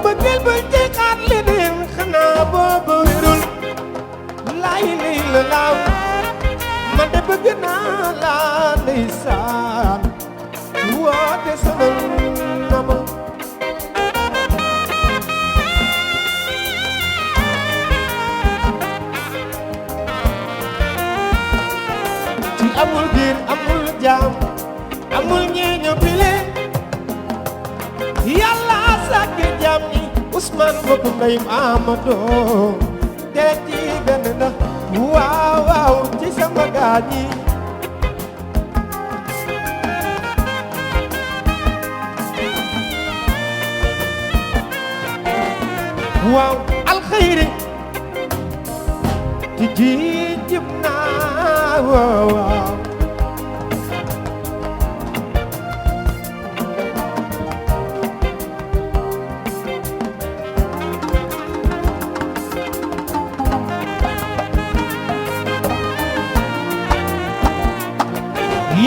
bëggeel ba jeexaat leneen xanaa booba wérul laay lay la laaw man de bëgg naa laa ndeysaan woote sonal na ma ci amul biir amul jaam amul ñeeño bile yàlla sàkk jaam ñi Ousmane bokku ndeyum Amadou te ci benn ndax waaw waaw ci sama gaañi waaw alxayri ci ji jëm naa waaw waaw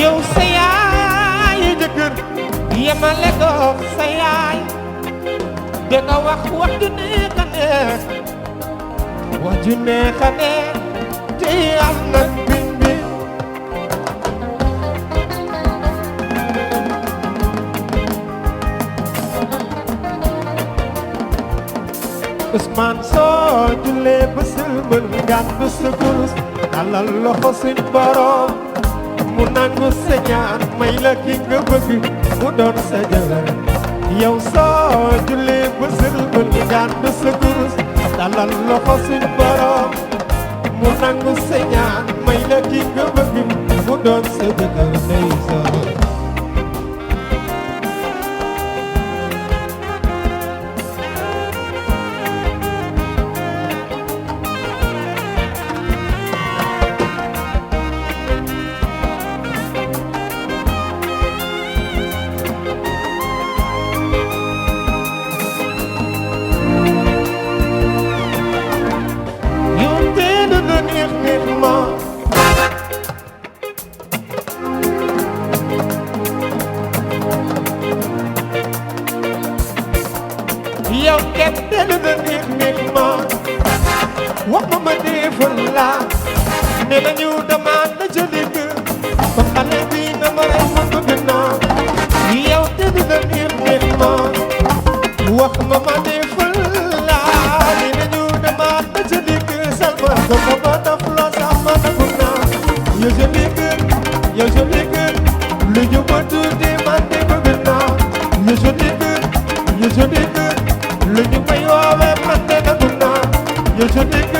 yow sa yaay jëkkër yemale ko sa yaay danga wax wax ju neex a neex wax ju neex a neex te am na bindi Ousmane soo jullee ba sëlmal gàddu sa kurus dalal loxo suñ borom mu nangu sa ñaan may la ki nga bëgg mu doon sa jabar yow soo jullee ba sëlmal gàddu sa kurus dalal loxo suñ borom mu nangu sa ñaan may la ki nga bëgg mu doon sa jabar ndeysaan yow kenn delu na nit ma wax ma defal la ne nañu dama na jëlik ba xale bi na ma rey ma bëgg naa yow delu na nit ma wax ma defal la ne nañu dama na jëlik salma sama ba daf la sama nangu naa yow jëlik lu ñu ma tudde man de bëgg naa yow jëlik lu ñu may woowee man de nangu naa yow jëlik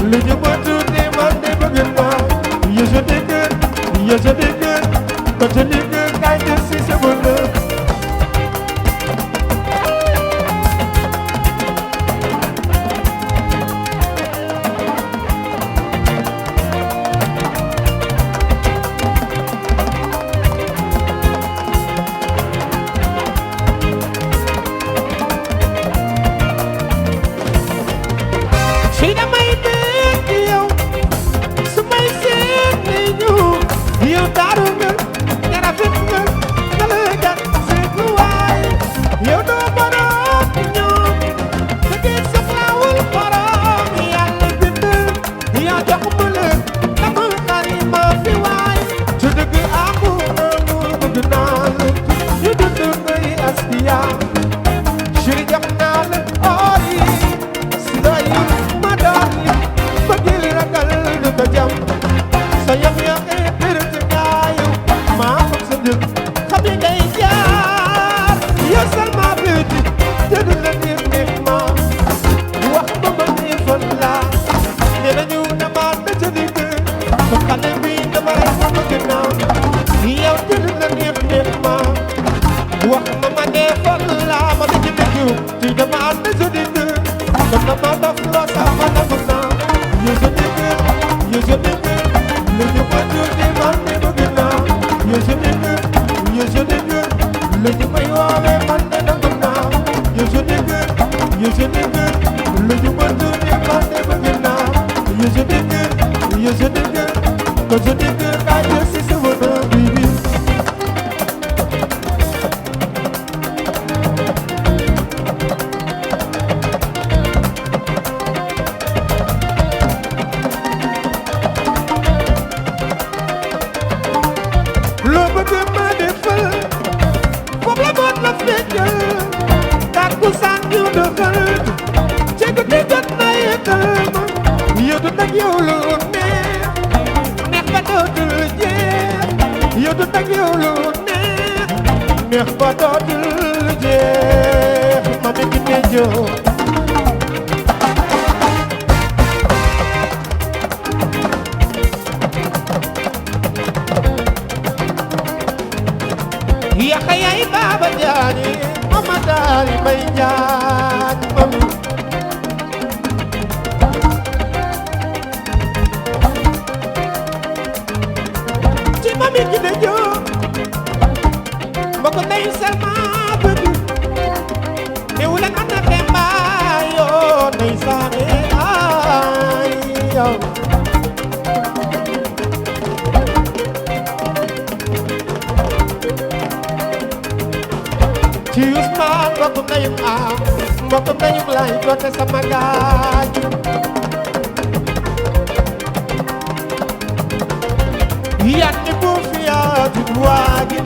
lu ñu ma tudde man de bëgg naa yow jëlik ko jëlik kay de si sa bonheur si damay dégg yow su may seet ni ñu yow daaru nga nga rafet nga nga la gat seetlu waay yow doo borom ñoom sa gis soxlawul borom yàlla bind yaa jox ma la dama xari ma fi waay su dëgg aku nangu bëgg naa la ñu dund ngay askiya chéri jox naa la ori si doyul ma doon li bëggil ragal du ko jam sa yam ya birit ngaayu maa xam sa njëg xam ni ngay jaar yow salma biti te du la nit ma wax ma defal la ne nañu dama na jëlik ba xale bi dama rey ma bëgg naa yow te du la nit ma wax ma defal la ma di jëlik ci dama na jëlik kon dama daf la sama nangu naa yow jëlik lu ñu ma tudde man de bëgg naa yow jëlik lu ñu may woowee man de nangu naa yow jëlik lu ñu ma tudde man de bëgg naa yow jëlik ko jëlik si sama doom bi loo bëgg ma defal foofu la boot la fekkal takkusaan ñu doxal ci guddi jot na yekkal ma yóotu nag yow lu neex neex ba dootul jeex yóotu nag yow lu neex neex ba dootul jeex ma mi ngi ne joo Yaxayay Baba Jaani mama daal may jaan mami ci mami gi de joo mbokk ndey Salma bëgg ne wula man na xemba yoo ndey saane ay yow ci Usmaan mbokk ndeyum am mbokk ndeyum lay dote sama gaaj yanni bu fiyaatu waagi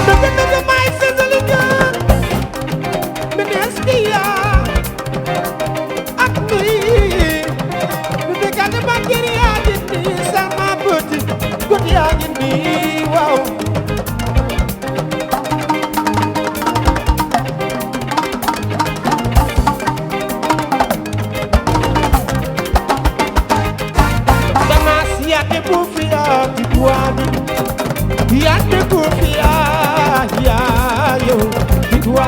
dëgg dëgg may sësali gaan menes ki yaa ak nuy du dëggante ba kër yaa di nii sama bëti bët yaa ngi nii waaw Yande bufia tiguani Yande bufia ya yo tiguani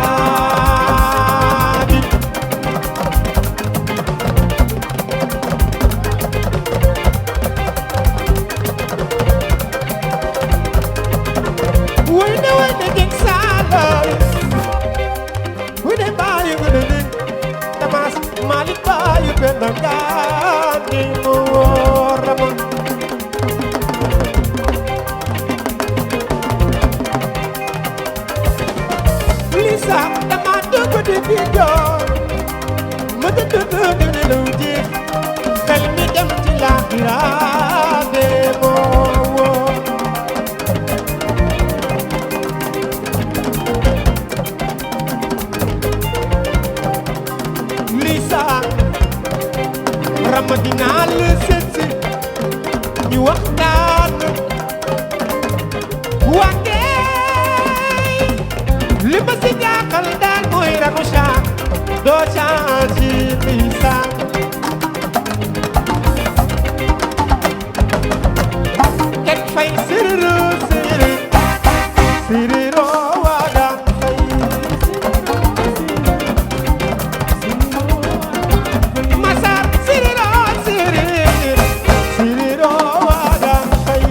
Wene geng salas Wene bayu gudene Tamas malik bayu penangani Morama Lisa, dama dugg di fi door ma dëgg di lu ji xel mi dem ci laaxira de moo Lisa, Ramadina la setsi ñu waxtaan li ma si jaaxal daal mooy ranu caa doo caa ci Lisa kenn fay siriro siriro waagaan fay masar siriro siriro waagaan fay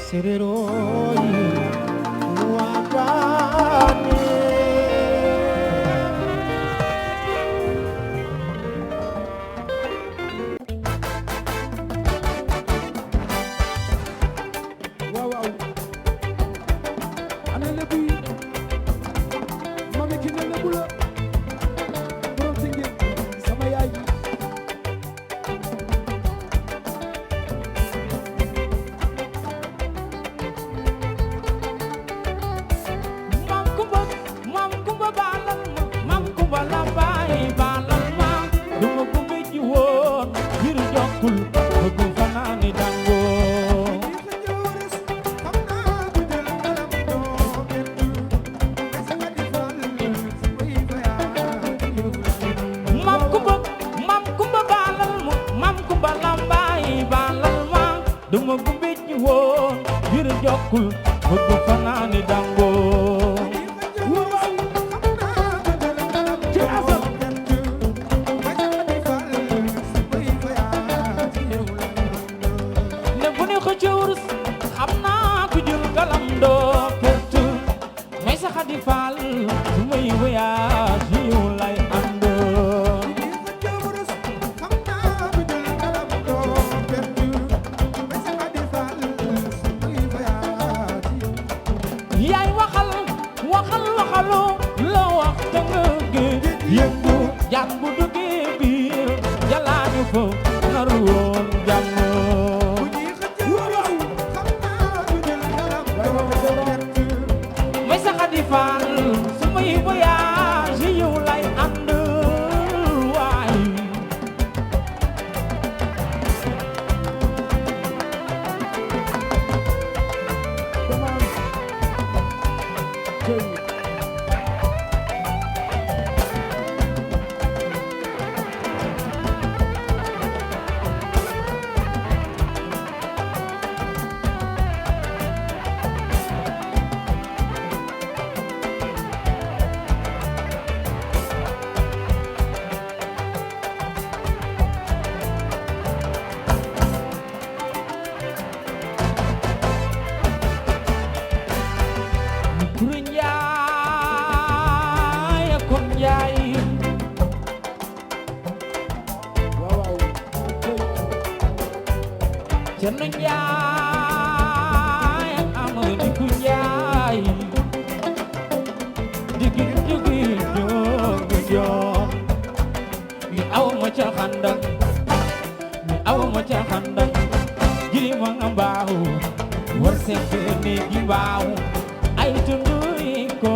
Siriro wagane waaw waaw ana lebu yi mami ki ne lebu la borom si ngeen sama yaay duma gumbe ci woon ngir jokkul bëgg fanaani dango naru woon jàmm may sa Xadi Faal su may voyage yow lay ànd waay Kuru Njaay kon Njaay Cerno Njaay Amadu Ku Njaay digin digin jogu jox mi aw ma ca xandang mi aw ma ca xandang jiri ma nga mbaaw war sekk ne gi mbaaw ay tunduy ko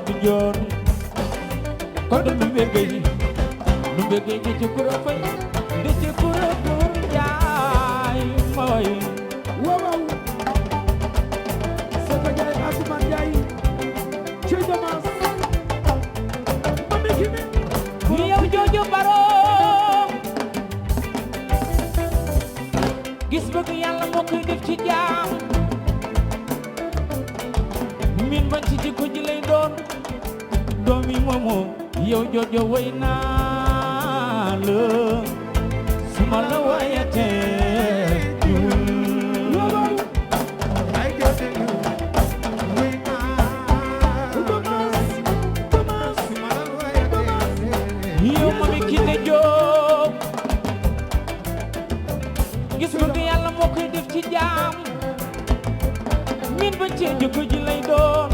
du joon ko du lu bëggee gi ci kuro fay di ci kuro kur Njaay mooy waaw Seka Njaay Asuman Njaay ci Damas mami kimi yow joojo baro gis bëgg yàlla moo koy def ci jaam min bañ ci jikko ji lay doon doomi moomoo yow joojo way naa la suma la wayatee yow mami ki ne jóg gis bëgg yàlla moo koy def ci jaam min ba ci jikko ji lay doon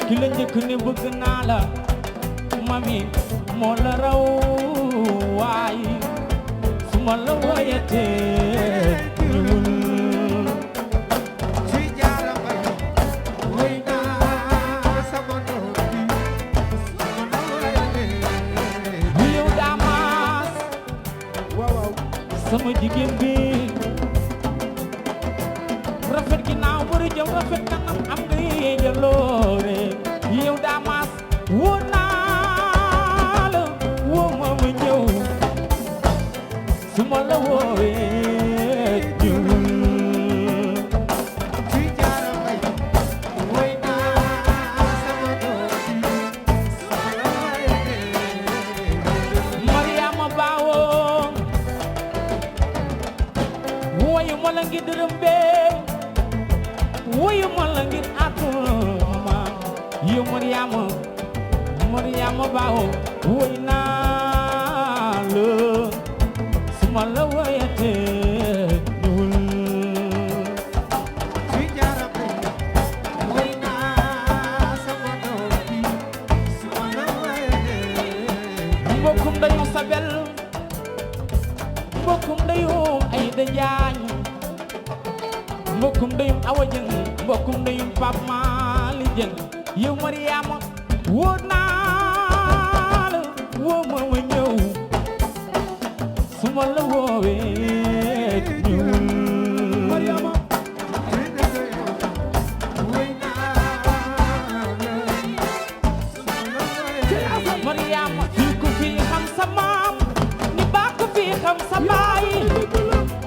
ki la njëkk ne bëgg naa la mami moo la raw waay suma la wayatee ñuul yow daamaas sama jigéen bi rafet ginnaaw bari jëm rafet kanam am nga jaloore yow daamaas woo naa la woo ma ma ñëw su ma la woowee ñëwul Mariama Baawo woyu ma la ngi dërëm bee woyu ma la ngir atuma yow Mariama Baawo woy naa la su ma la woyatee ñuul mbokkum dañu sabel mbokkum dayu ay da jaañ mbokkum dayum Awa Jëng mbokkum dayum Pap Maali Jëng yow Mariama woo naa la woo ma ma ñëw su ma la woowee ñëwul Mariama Mariama fii ku fi xam sa maam ni baa ku fi xam sa baay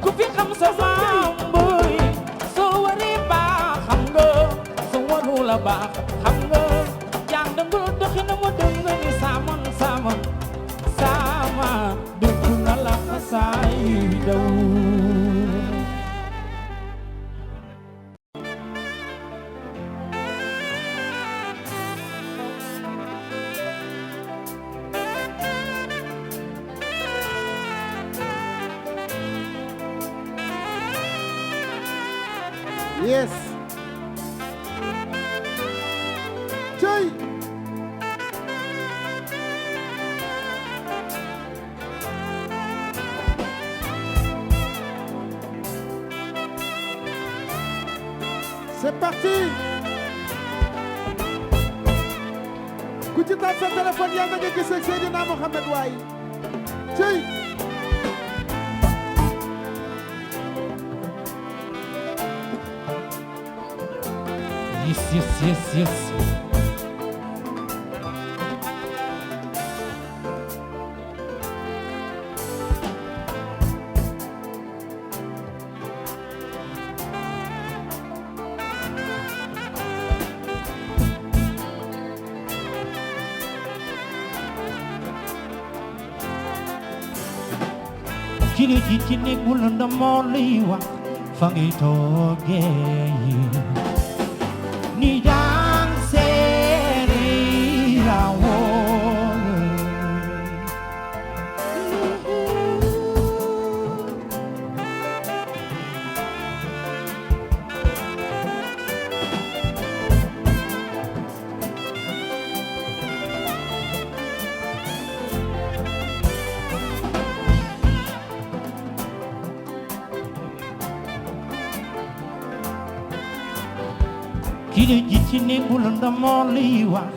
ku fi xam sa maam boy soo waree baax xam nga soo warula baax xam nga jàng nga doxina ma dëng ni saaman sama dëkk na la fa saay daw yes cey c'est parti ku ci taal sa téléphone yaa nga gis ak Seydina Mohamed waay cey yes. Kili ci néeg bu lëndëm moo lay wax fa ngay toogee ni daan seeri rawoon kili ji ci néeg bu lëndëm moo lay wax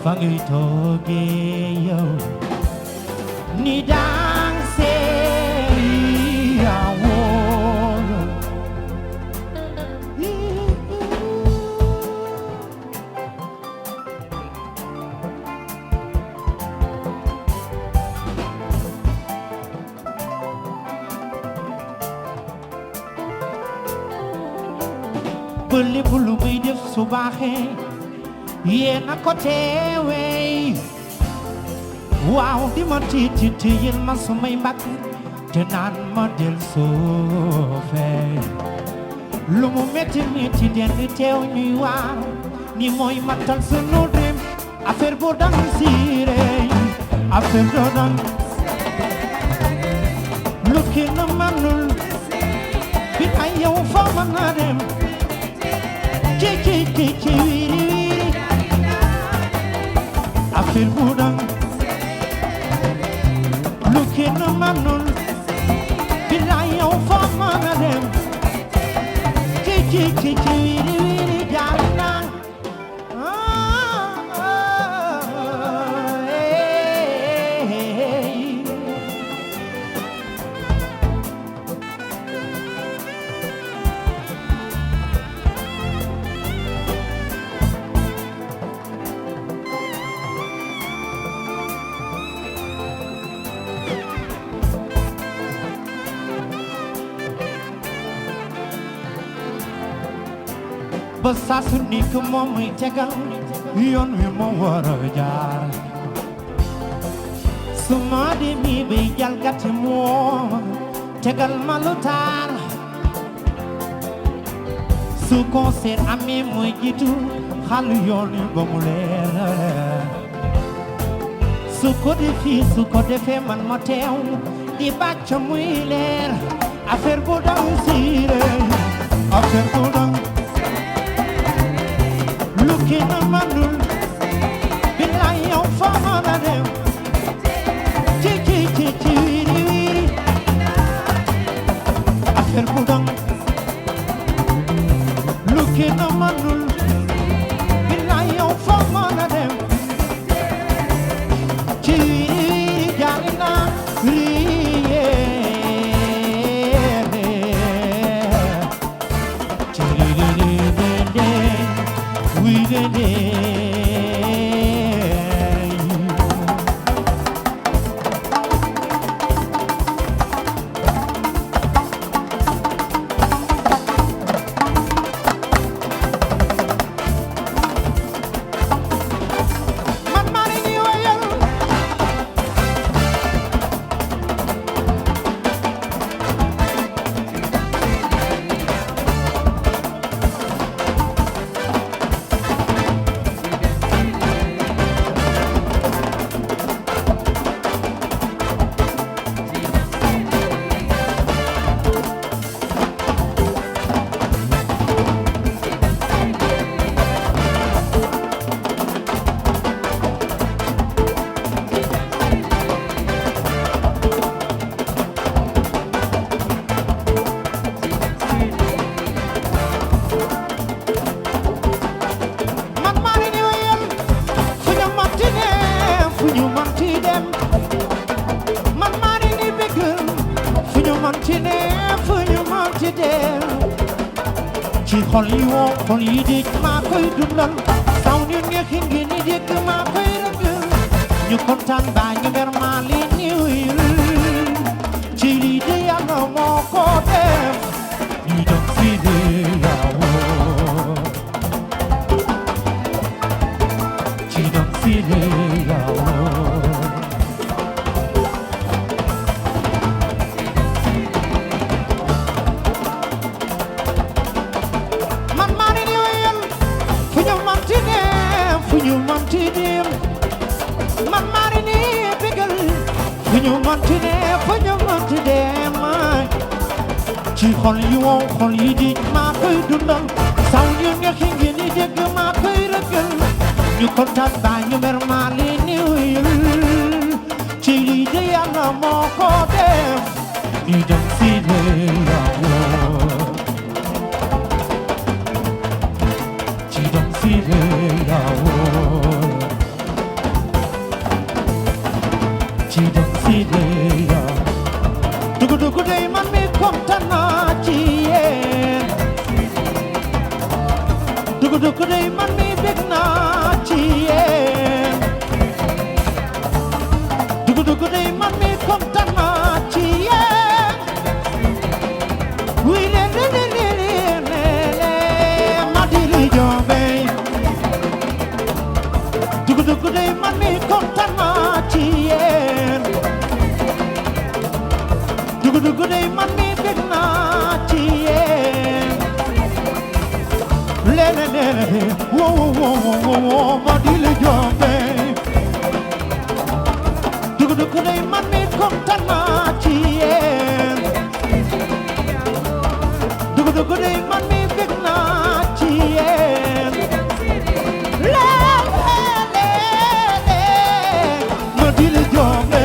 fa ngay toogee yow ni daan seeri rawoon ba lépp lu muy def su baaxee yéen a ko teewee waaw di ma tiiti téyel ma su may mbagg te naan ma del suufee lu mu metti metti den teew ñuy waaw ni mooy matal sunu dem affaire bu dang siiree affaire bu dang lu kenn mënul bi ay yow fa mën na dem ci wiri affaire bu dang lu kenn mënul bi ay yow fa mën na dem ci wiri jaar nang ba saa su nekk moom muy tegal yoon wi ma war a jaar su ma demee bay jalgati moom tegal ma lu taar su concert amee mooy jiitu xal yoon wi ba mu leer su ko defee man ma teew di bàcc muy leer affaire bu dang siire affaire bu dang kenn mënul billaay yow fa mën a dem ci wiri affaire bu dang lu kenn mënul billaay yow fa mën a dem ci wiri jaari naa mënti ne fu ñu mënti dem ci xol yi woo xol yi di maa koy dundal saw ñu neexi ngi ni dégg maa koy rëgg ñu kontaan baa ñu mer maa li niw ci lii de Yàlla moo ko def ñu dem fii de yaawoo ci dem fii de yaawoo man maa ni ñëwal fu ñu mënti dem fu ñu mënti dem man maa ni nii bégal fu ñu mënti dem fu ñu mënti dem ci xol yi wow xol yi di maa koy dundal saw ñu neexi ngi ni dégg maa koy rëggal ñu kontaan baa ñu mer maa li niwul ci lii de Yàlla moo ko def ñu dem fii de yaawoo ci dem fii de yaawoo ci dem fii de yaawoo dugu dey man mi kontaan naa ci yéen dugu dey man mi bég naa ci yéen dugu dey man mi kontaan naa ci yéen wuy le ma di li joobe dugu dey man mi kontaan naa ci yéen dugu dey man mi bég naa ci yéen lele wo ma di li joobe dugu dey man mi kontaan naa ci yéen dugu dey man mi bég naa ci yéen lele ma di li joobe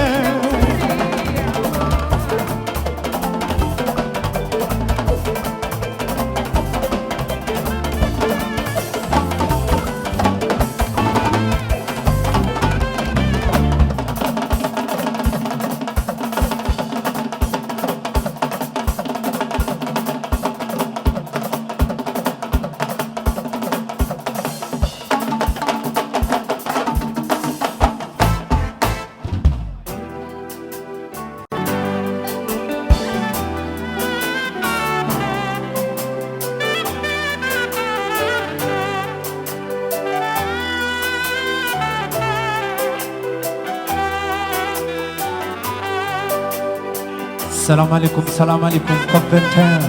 salaamaaleykum salaamaaleykum COP21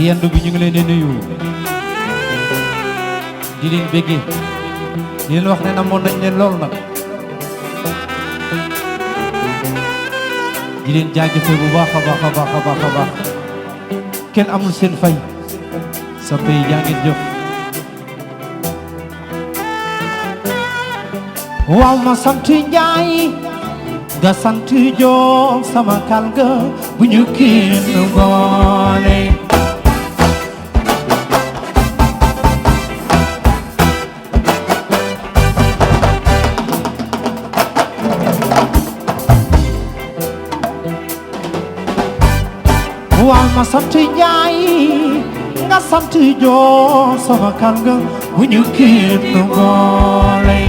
yendu bi ñu ngi leen di nuyu di leen béggee di leen wax ne namoon nañ leen lool nag di leen jaajëfee bu baax a baax a baax a baax a baax kenn amul seen fay sa pay jaa ngeen jëf waaw ma sant Njaay nga sant Joob sama kal ga bu ñu kenn boole waaw ma sant Njaay nga sant Joob sama kal ga bu ñu kenn boole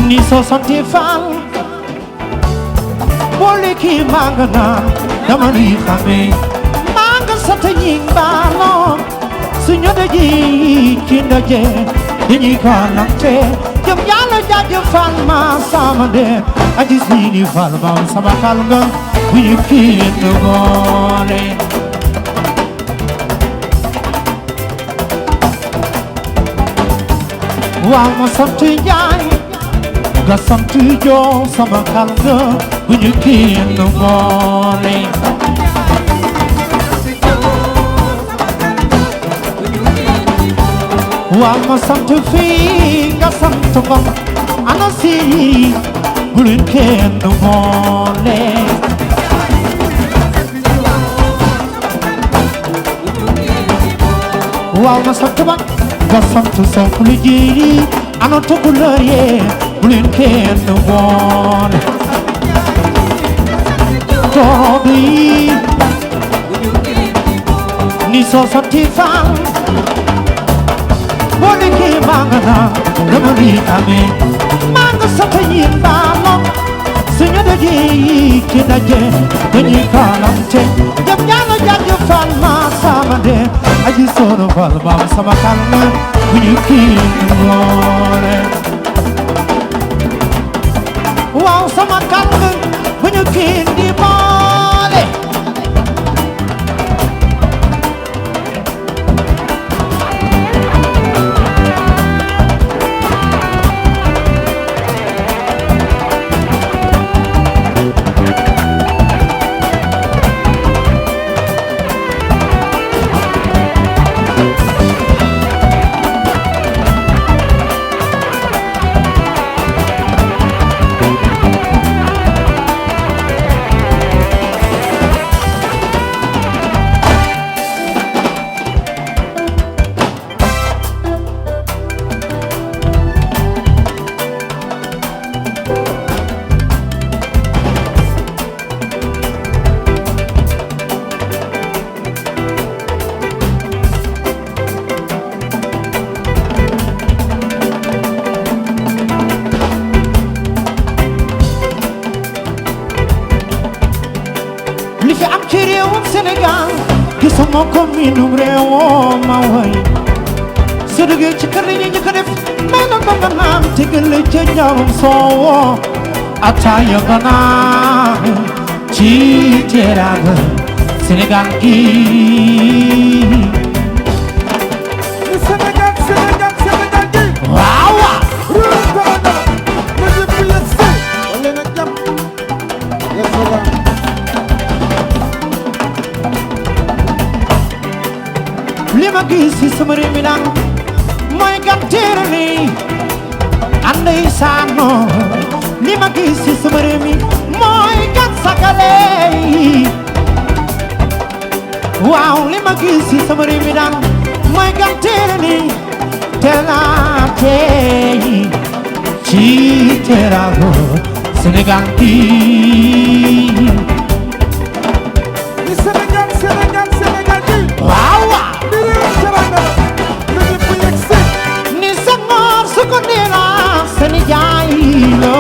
ni soo santi Faal boole kii maa nga naan dama nuy xamee maa nga sant ñing baaloo suñu daji ci ndaje dañuy kaalante jëm yàlla jaajëfal ma sama de aji siini Faal ma sama kal nga bu ñu kenn boole waaw ma sant Njaay nga sant Joob sama kal nga bu ñu kenn boole waaw ma sant fii nga sant Ngom ana si bu leen kenn boole waaw ma sant ba nga sant sopp liggéey ana tukulóor yee bu leen kenn boole toog yi ni soo sotti faam boo nekkee maa nga naa dama di amee maa nga sant yéen baalo suñu dajee yi ki daje dañuy kaalante jëm ñaala jaaju fal ma sama de aji soono fal ma sama kalma bu ñu kii ngoore waaw sama kalma bu ñu kii di boole li fi am ci réewum Sénégal gisuma ko miinum réewoo ma way su duggee ci kër yi ñu ko def may na ba nga naan tegal la ca ñawum soowoo ataaya nga naan ci teraanga Sénégal gi Sénégal Sénégal Sénégal gi waaw waaw réew Canada na ñëpp yegg si wala na jàmm ya salaam li ma gis ci sama réew mi naan mooy ganteere ni anday saano li ma gis ci sama réew mi mooy gan sakale waaw li ma gis ci sama réew mi naan mooy ganteere ni telaate ci teraanga Sénégal gi ni Sénégal Sénégal Sénégal gi waaw waaw ni réew Canada na ñëpp yegg si ni Senghor su ko neela seni jaay lo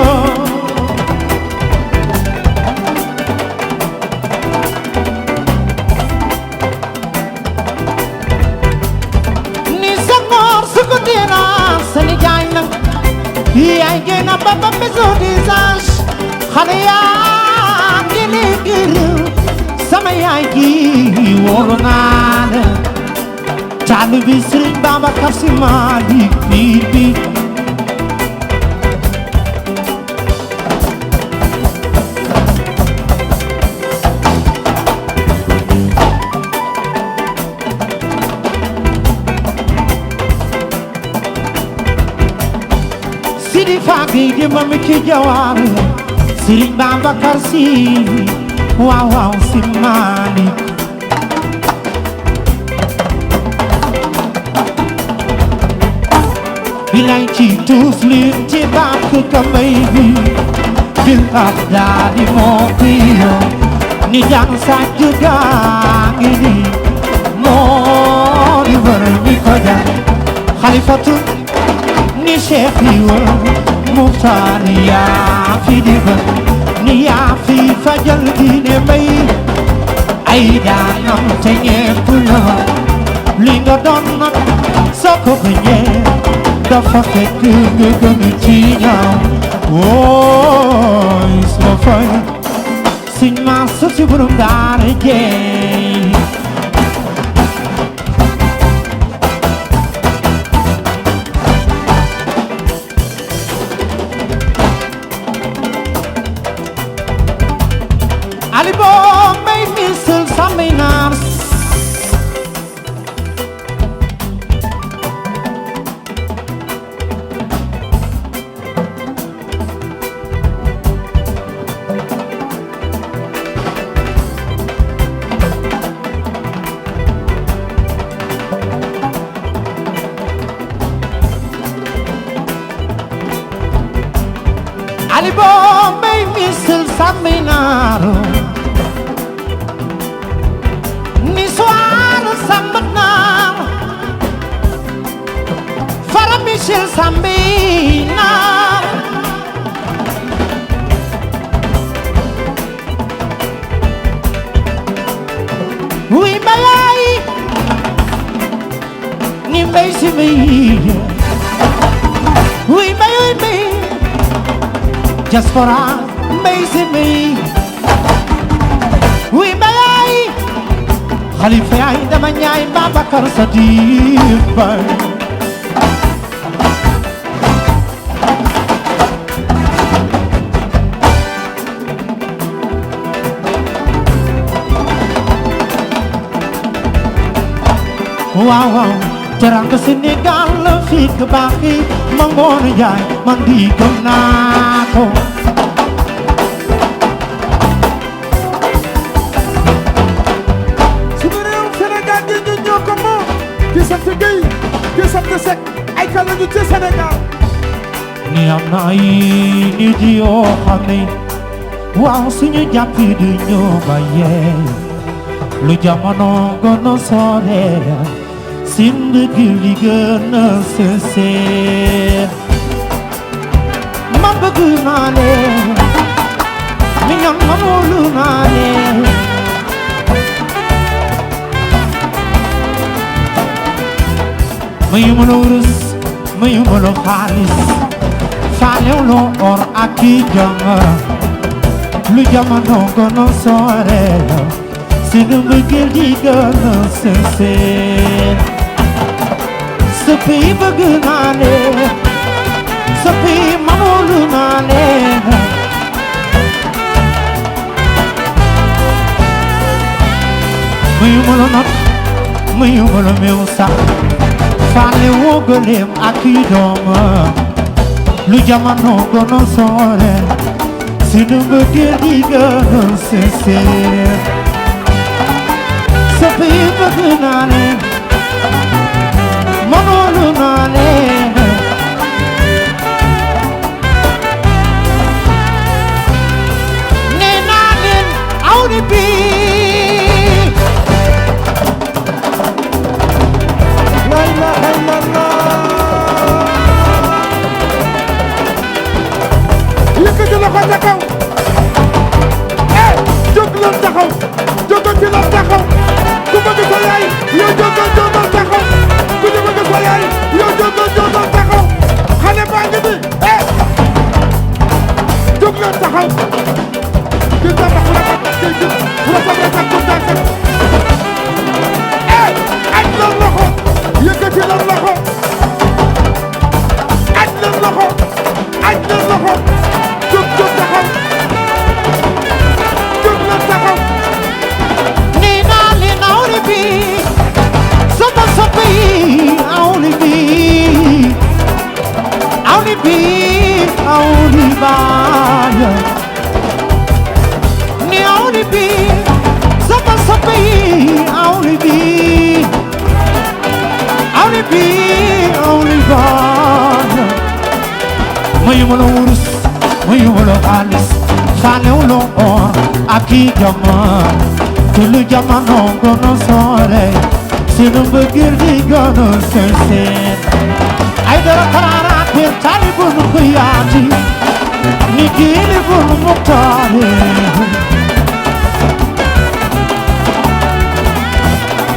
ni Senghor su ko neela seni jaay nag yaay génn ba ba maison des anges xale yaa ngi liggéey sama yaay ji wóolu naa la taalibe Sëriñ Babacar Si Maalik bi Sidi Faagay di ma mi ci jawaar Sëriñ Babacar Si waaw waaw Si Maalik bilay ci tuus leen ci bàkk kamay bi bil ab daadi moo piyo ni jàng sàcc gaa ngi ni moo di wër mi ko jàng xalifatu ni cheikh yi wër Muxtaar yaa fi di wër ni yaa fi fajal diine mbay ay daanam te ñepp la li nga doon nag soo ko bañee dafa fekk nga gën ci ñaaw wooy suma fay siñ ma sëf si borom daara jeey ali boo may misul samay naar Sambinaro ni soir Sambinaro Fara Michel Sambinaro Oui balay ni mbay si mi Oui balay mi Diaspora mbay si mi Oui balay Khalifa yaay dama ñaay Babacar Sadiq Bay waaw waaw teranga Sénégal la fii ka baaxi ma ngoon jaay man di gëm naa ko suñu réew Sénégal gi ñun ñoo ko moom ki sant Gueye ki sant Seck ay kan lañu ci Sénégal ni am na ay nit yoo xam ne waaw suñu jàppi du ñoo bàyyee lu jamono gën a sore sin bëggil di gën a sincère ma bëgg naa leen mi ñam ma wóolu naa leen mayu ma la wurus mayu ma la xaalis faalew loo or ak i jama lu jamono gën a sore sin bëggil di gën a sincère Sëppi bëgg naa leen sëppi ma wóolu naa leen mayu ma la nag mayu ma la meew sax faale woo gëleem ak i doom lu jamono gën a sore sunu mbëggeel di gën a sincère sëppi bëgg naa leen Manolu naa leen nee naa leen aw ni bii la ilaha illallah yëkkati loxo ca kaw jóg leen taxaw jógati leen taxaw ku bëgg sa yaay yow jógal taxaw ku ñu bëgg sa yaay yow jógal taxaw xale baa ngi nii jóg leen taxaw di tabax rafet di gis rafet ku tàggat aj leen loxo yëkkati leen loxo aj leen loxo jóg taxaw jóg leen taxaw nee naa leen aw ni bii sama soppi aw ni bii aw ni bii aw ni baaya ni aw ni bii sama soppi aw ni bii aw ni bii aw ni baaya mayu ma la wurus mayu ma la xaalis faalew loo or ak i jama te lu jamono gën a sore sunu mbëggeel di gën a sincère ay dara kararaat bir talibun xiyaati ni gilibun muxtaare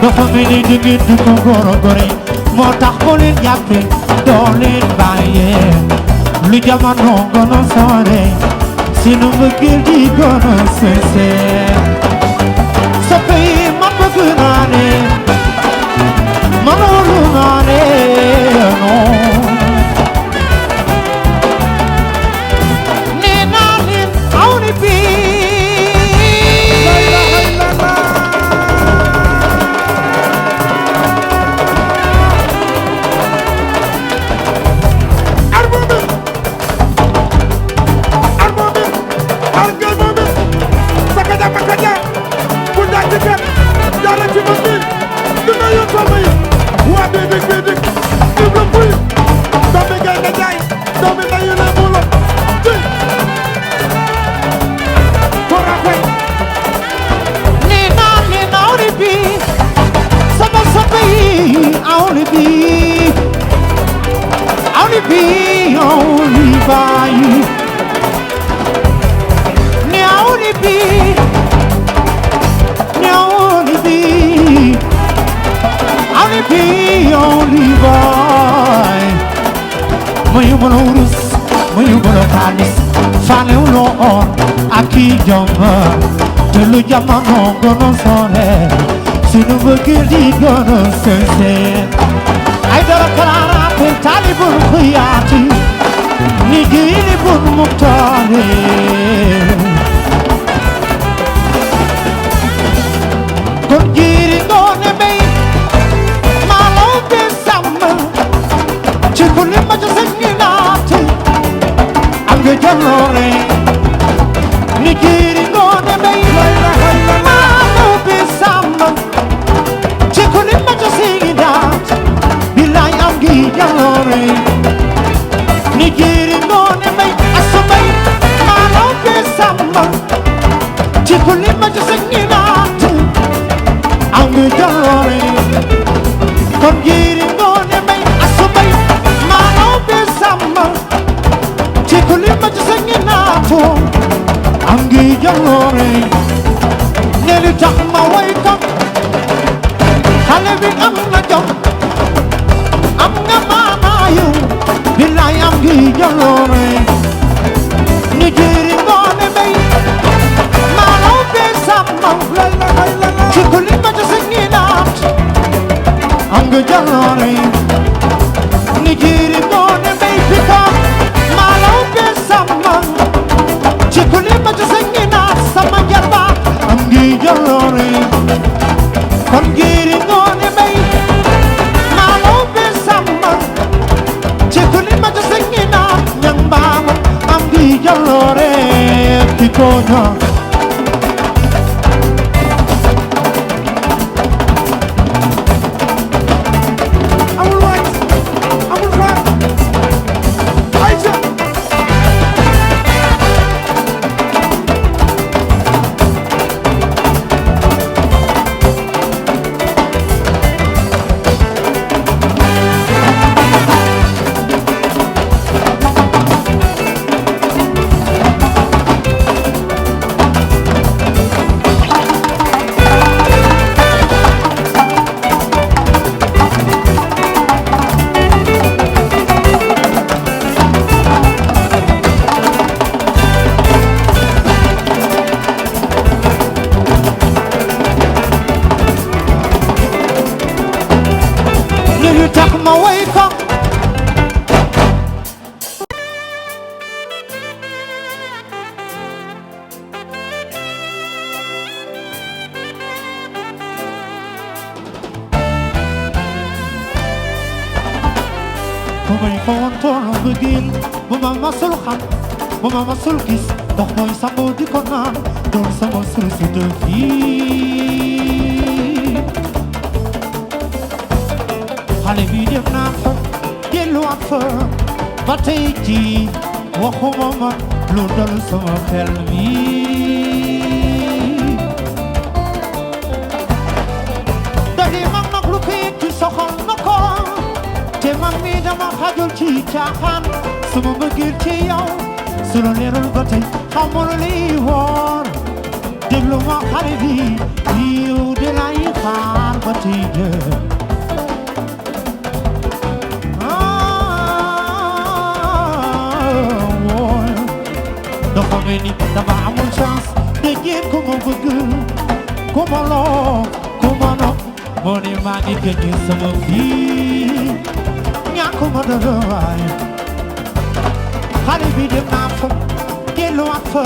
dafa mel ni di ngeen di ko góor-góore moo tax ko leen jàppe doo leen bàyye lu jamono gën a sore sunu mbëggeel di gën a sincère soppi ma bëgg naa leen ma wóolu naa leen nee naa leen aw ni bii armobi armobi sakaja bayi Nyawni bi Awni bi only boy Mayu bono urus Mayu bono kanis Fane ulo on Aki jamba Telu jamano gono sore Sinu begiri gono sense Aidara karara per talibul khuyati Nigiri bun muktare Giri ngone bay Malo be samma Chikuli majo senginati Ange jalore Nigiri ngone bay Malo be samma Chikuli majo senginati Bilay ange jalore Nigiri ngone bay Asumay Malo be samma Chikuli majo senginati Ange jalore Kon giri ngone may asubay Mano be sama Chikuli ma jisengi nato Ange jalore Neli tax ma way ko Xale bi am na jom Am nga maanaayu Billaay ange jalore Ni giri ngone may Mano be sama Chikuli ma jisengi nato Ange jalore Nigiri ngone may pika Malaw be sama Chikuli ma jisengi naat sama jarba Ange jalore Kon giri ngone may Malaw be sama Chikuli ma jisengi naat Nyang bama Ange jalore Kikonya Kumay kontono begin Buma masul xam Buma masul gis Dox mooy sango di ko naan Doon sama source de vie Xale bi dem naa fa delluwaat fa Ba tey jii waxuma ma lu dal sama xel mi Dadi mag nag lu ko yëg ci soxal na ko Te man mi dama xajul ci caaxaan Sama mbëggeel ci yow su la leerul ba tey xamul li woon Déglu ma xale bi yow de lay xaar ba tey jii dafa mel ni dama amul chance déggee ku ma bëgg ku ma loo ku ma nopp moo ne maa ngi gëj sama vie ñàkkuma dara waay xale bi dem naa fa delluwaat fa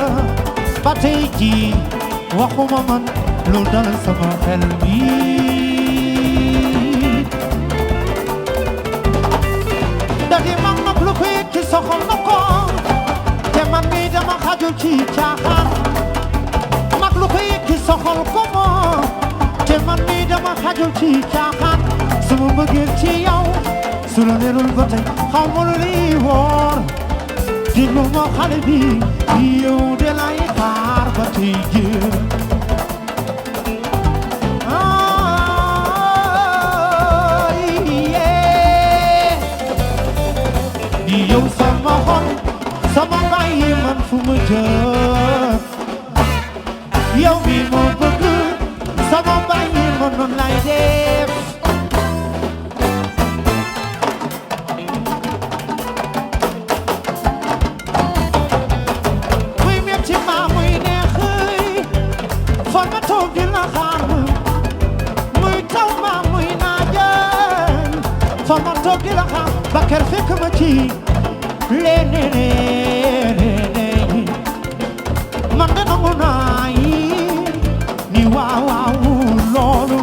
ba tey jii waxuma man lu dal sama xel mi dadi mag nag lu ko yëg ci soxal na ko te man mi dama xajul ci caaxaan mag lu ko yëg ci soxal ko moo te man mi dama xajul ci caaxaan sama mbëggeel ci yow su la leerul ba tey xamul li woor déglu ma xale bi yow de lay xaar ba tey jii yow sama xol jëm yow mi ma bëgg sama bàyyi ma noonu lay def muy metti ma muy neex fon ma toog di la xaar muy taw ma muy naajal fon ma toog di la xaar ba kër fekk ma ci leneen man de nangu naa yi ni waaw waaw loolu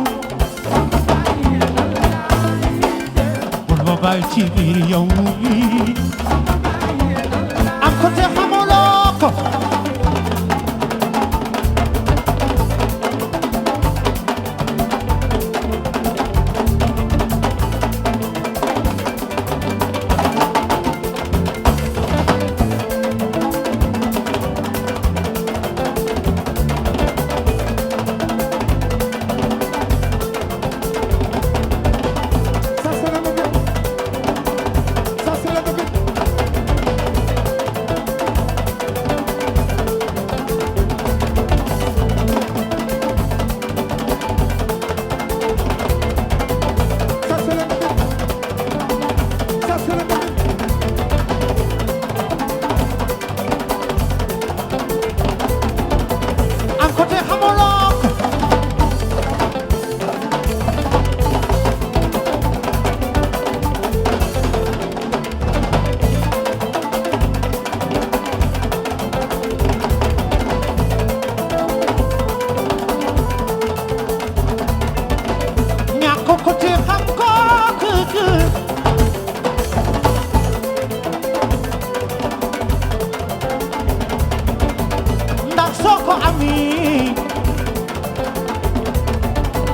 bul ma bàyyi ci biir yow mi am ko te xamuloo ko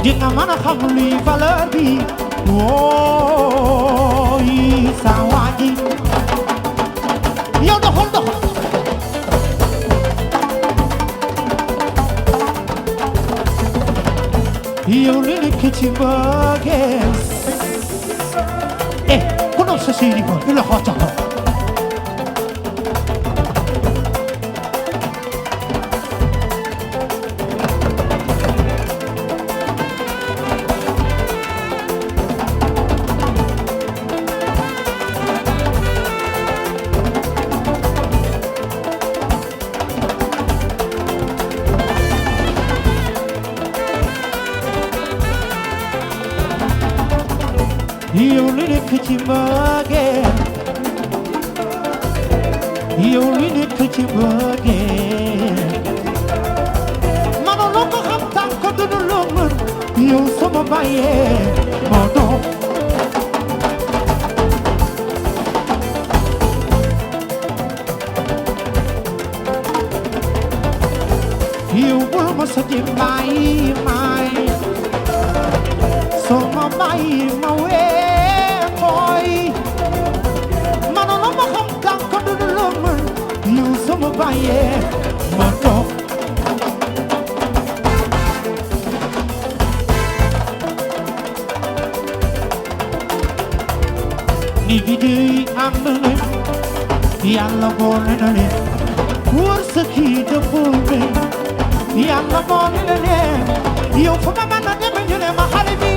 dinga mën a xam luy valeur bi wooy sa waa ji yow doxal doxal yow li nekk ci mbëggeel ku doon sa séeri ko il la xoo caxo yow li nekk ci mbëggeel yow li nekk ci mbëggeel manoo ko xam tànk dunu loo mën yow sama bàyyee moo dox yow bul ma sa di bàyyi may sama bàyyi ma wee sama bàyyee ma toog ni gi dey ànd leen yàlla boole na leen wërsëg yi dëppoo leen yàlla boole na leen yow fu ma mën a dem ñu ne ma xale bi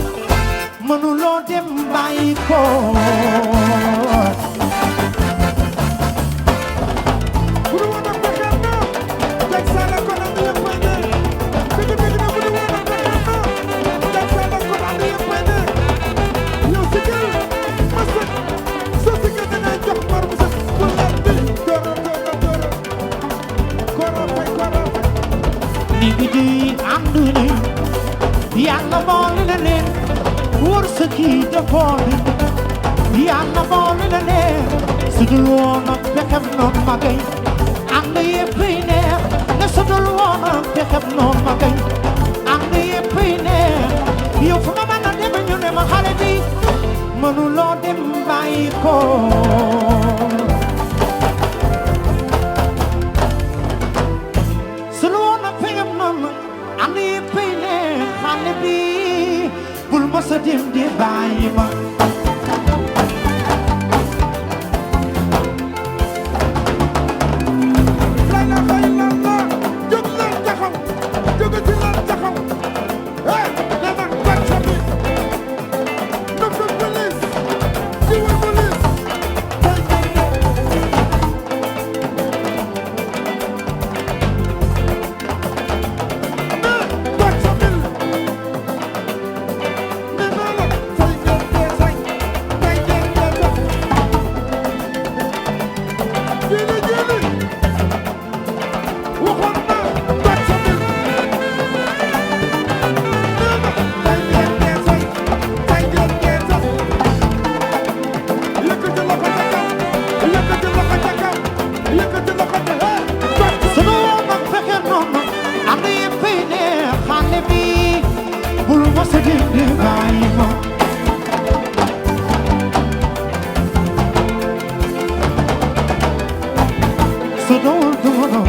mënuloo dem bàyyi ko yàlla boole na leen wërsëg yi dëppoo leen yàlla boole na leen su dul woon ak pexem noonu ma gay ànd yëpp yi neex ne su dul woon ak pexem noonu ma gay ànd yëpp yi neex yow fu ma mën a dem ñu ne ma xale bi mënuloo dem bàyyi ko su dul woon ak pexem noonu ànd yëpp yi neex xale bi bul ma sa dem di bàyyi ma la mos a dindi bàyyi ma so dawul duma daw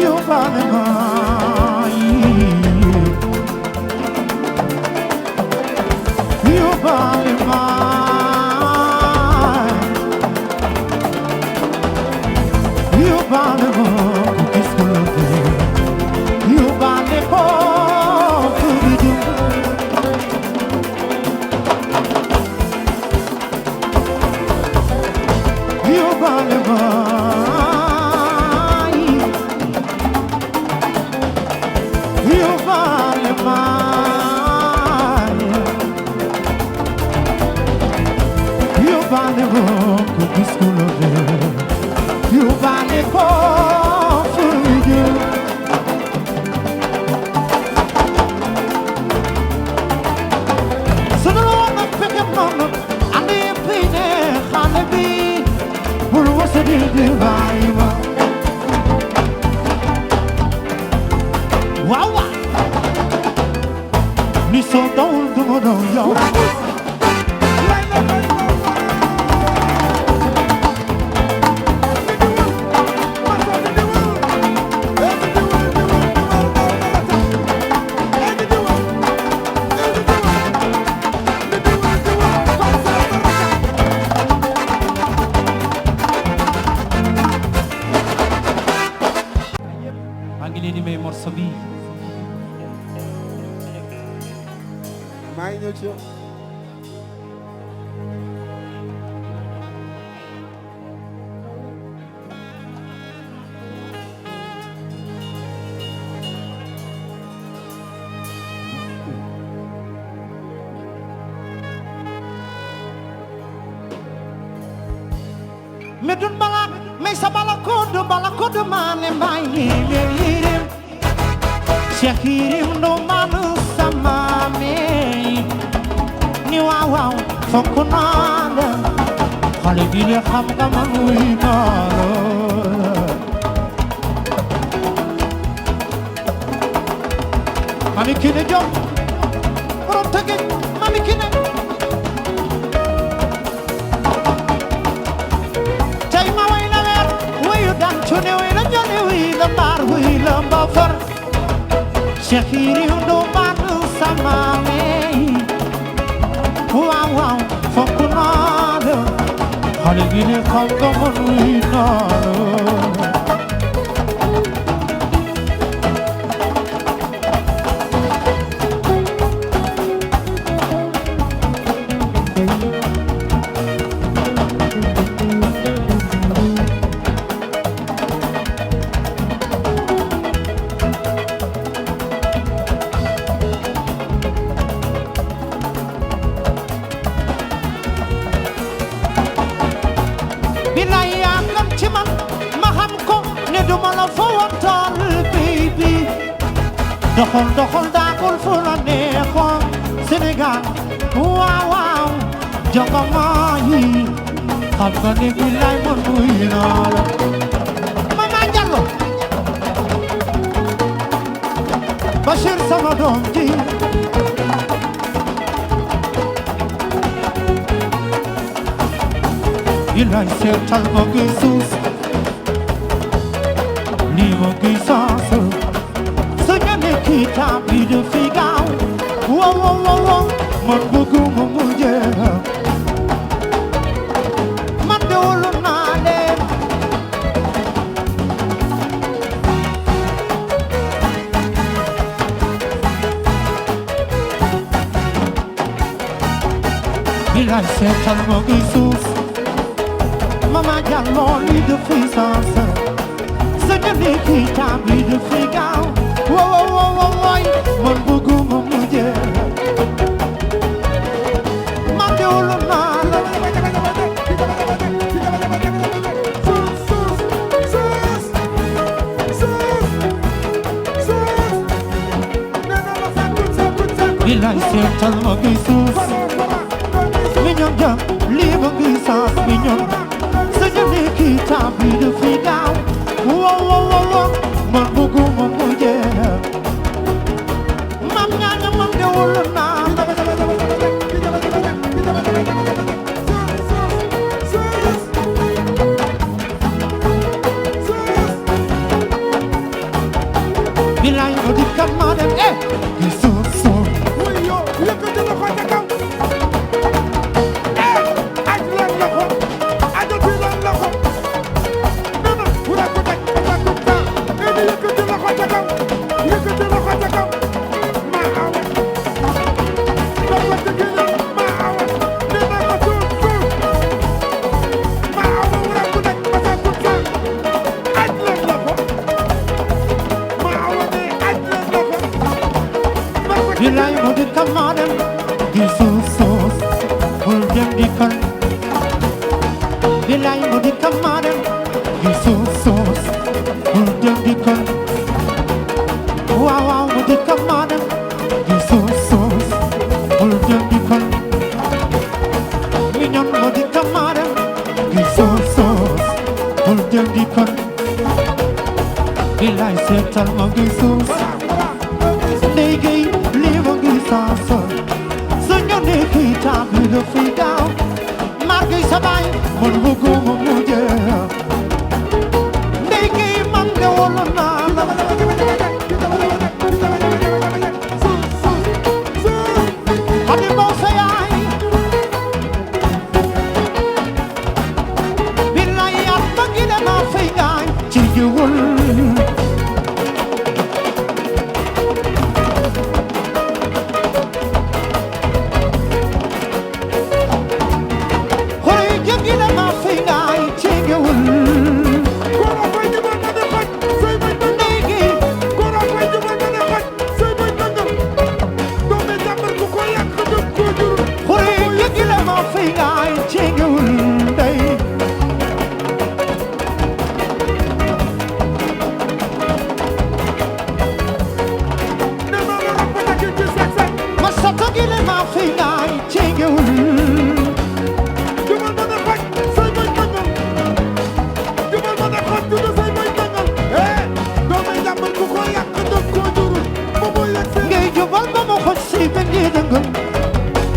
io vale mai io vale mai io vale poco che scuote io vale poco di tu io vale mai io vale mai io vale poco che scuote io vale poco di tu sono l'uomo perché non andi bene xale bi bul wasa di bàyyi ma waaw waaw ni soo dawul duma daw yow maa ngi leen di may morceau bi maa ngi ñëw ci yow. medun balak may sa balakodo mane mbay ni yirim Cheikh Yirim no manu sama me ni waaw waaw fokk naa la xale bi le xam nga man wuy naa la mami kine jom borom tege mami kine tay ma way la weer wayu dan cune way la jone way la mbar way la mbafar Cheikh Yirim no manu sama me waaw waaw fokk naa la xale bi le xam nga man wuy naa la bilaay yaa gën ci man ma xam ko ne duma la fowantal baby doxal doxal daakul fu la neexoon Sénégal waaw waaw jongoma yi xam nga ne bilaay man nuy naa la Mama Diallo Bachir sama doom ji bilaay seetal ma ngi suus lii ma ngi saas sa ñane kitaab bi de fi gaaw wow wow wow wow man bëgguma mu jeex man de wóolu naa leen bilaay seetal ma ngi suus Mama Diallo lii de fi saas bilaay seetal ma ngi suuf mi ñoom jam lii ma ngi saas mi ñoom sañu ne kii temps bi dafay gaaw wow wow wow man bëgguma mu jeex mam ñaaña mam de wul naa bilaay ma di kam ma dem di suuf suuf Wuyo yëkkati loxo ca kaw aj leen loxo ajati leen loxo nana wura ko teg ba ko ta di yëkkati loxo ca kaw yëkkati loxo ca kaw ma awa ba ko tegele ma awa nana ko suuf suuf ma awa wura ko teg ba ko ta aj leen loxo ma awa ne aj leen loxo bilaay ma di kam ma dem di suuf suuf bul dem di kan bilaay ma di kam ma dem di suuf suuf bul dem di kan waaw waaw ma di kam ma dem di suuf suuf bul dem di kan mi ñoom ma di kam ma dem di suuf suuf bul dem di kan bilaay seetal ma ngi suuf ndey gay lii ma ngi saasa sa ñoo ne kii temps bi dafay gaaw maar gay sa baay man bëgguma mu jeex ndey gay man de wala naa la xadi boo sa yaay billaay at ma ngi dama fay gaay ci jiwul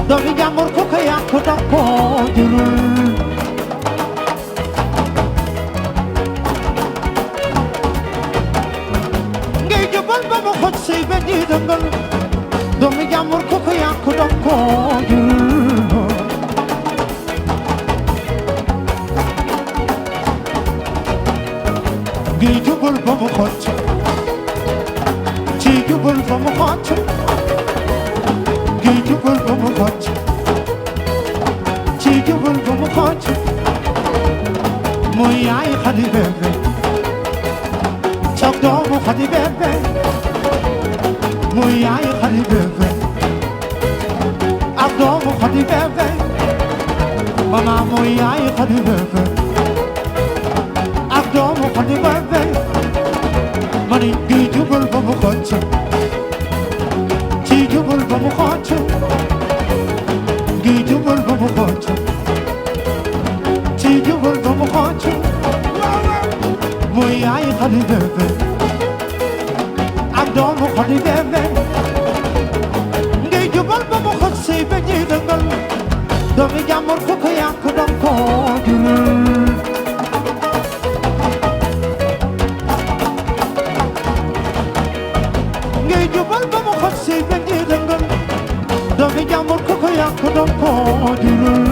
doomi jàmbur ku ko yàq dang ko jurul ngay jubal ba mu xoj say ba di dëngal doomi jàmbur ku ko yàq dang ko jurul ngay jubal ba mu xoj ci jubal ba mu xoj ci jubal ba mu xoj ci jubal ba mu xoj mooy yaay Xadi Bébé ca doomu Xadi Bébé mooy yaay Xadi Bébé ak doomu Xadi Bébé mama mooy yaay Xadi Bébé ak doomu Xadi Bébé mani ci jubal ba mu xoj ci jubal ba mu xoj gi jubal ba mu xoj ci jubal ba mu xoj mooy yaay Xadi Bébé ak doomu Xadi Bébé gi jubal ba mu xoj say ba ñuy dëngal doomi jàmbur ku ko yàq dang ko jurul gi jubal ba mu xoj say ba ñuy dëngal doomi jàmbur ku ko yàq dang ko jurul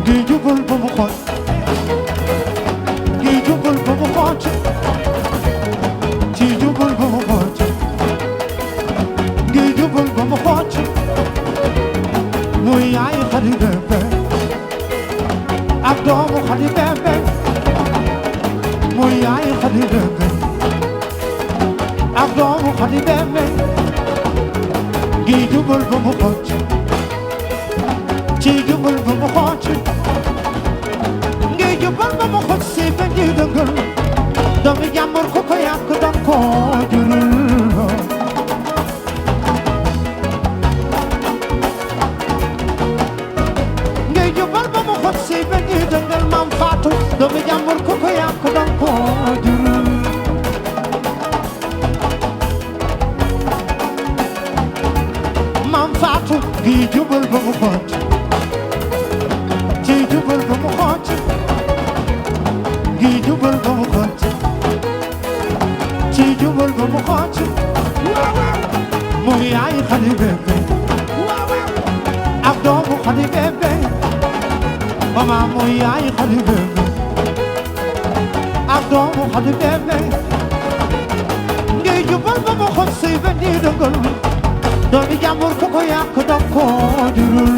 gi jubal ba mu xoj gi jubal ba mu xoj ci jubal ba mu xoj gi jubal ba mu xoj mooy yaay Xadi Bébé ak doomu Xadi Bébé mooy yaay Xadi Bébé ak doomu Xadi Bébé gi jubal ba mu xoj ci jubal ba mu xoj gi jubal ba mu xoj si ba ñuy dëngal doomi jàmbur ku ko yàq doon ko jurul ngay jubal ba mu xot si ba ñuy dëngal maam Fatou doomi jàmbur ku ko yàq doon ko jurul maam Fatou gi jubal ba mu xot ci jubal ba mu xot gi jubal ba mu xot ci jubal ba mu xot mooy yaay xale bébé ak doomu xale bébé mama mooy yaay xale bébé ak doomu xale bébé ngay jubal ba mu xot say ba nii dëngal doomi jàmbur ku ko yàq daf ko jurul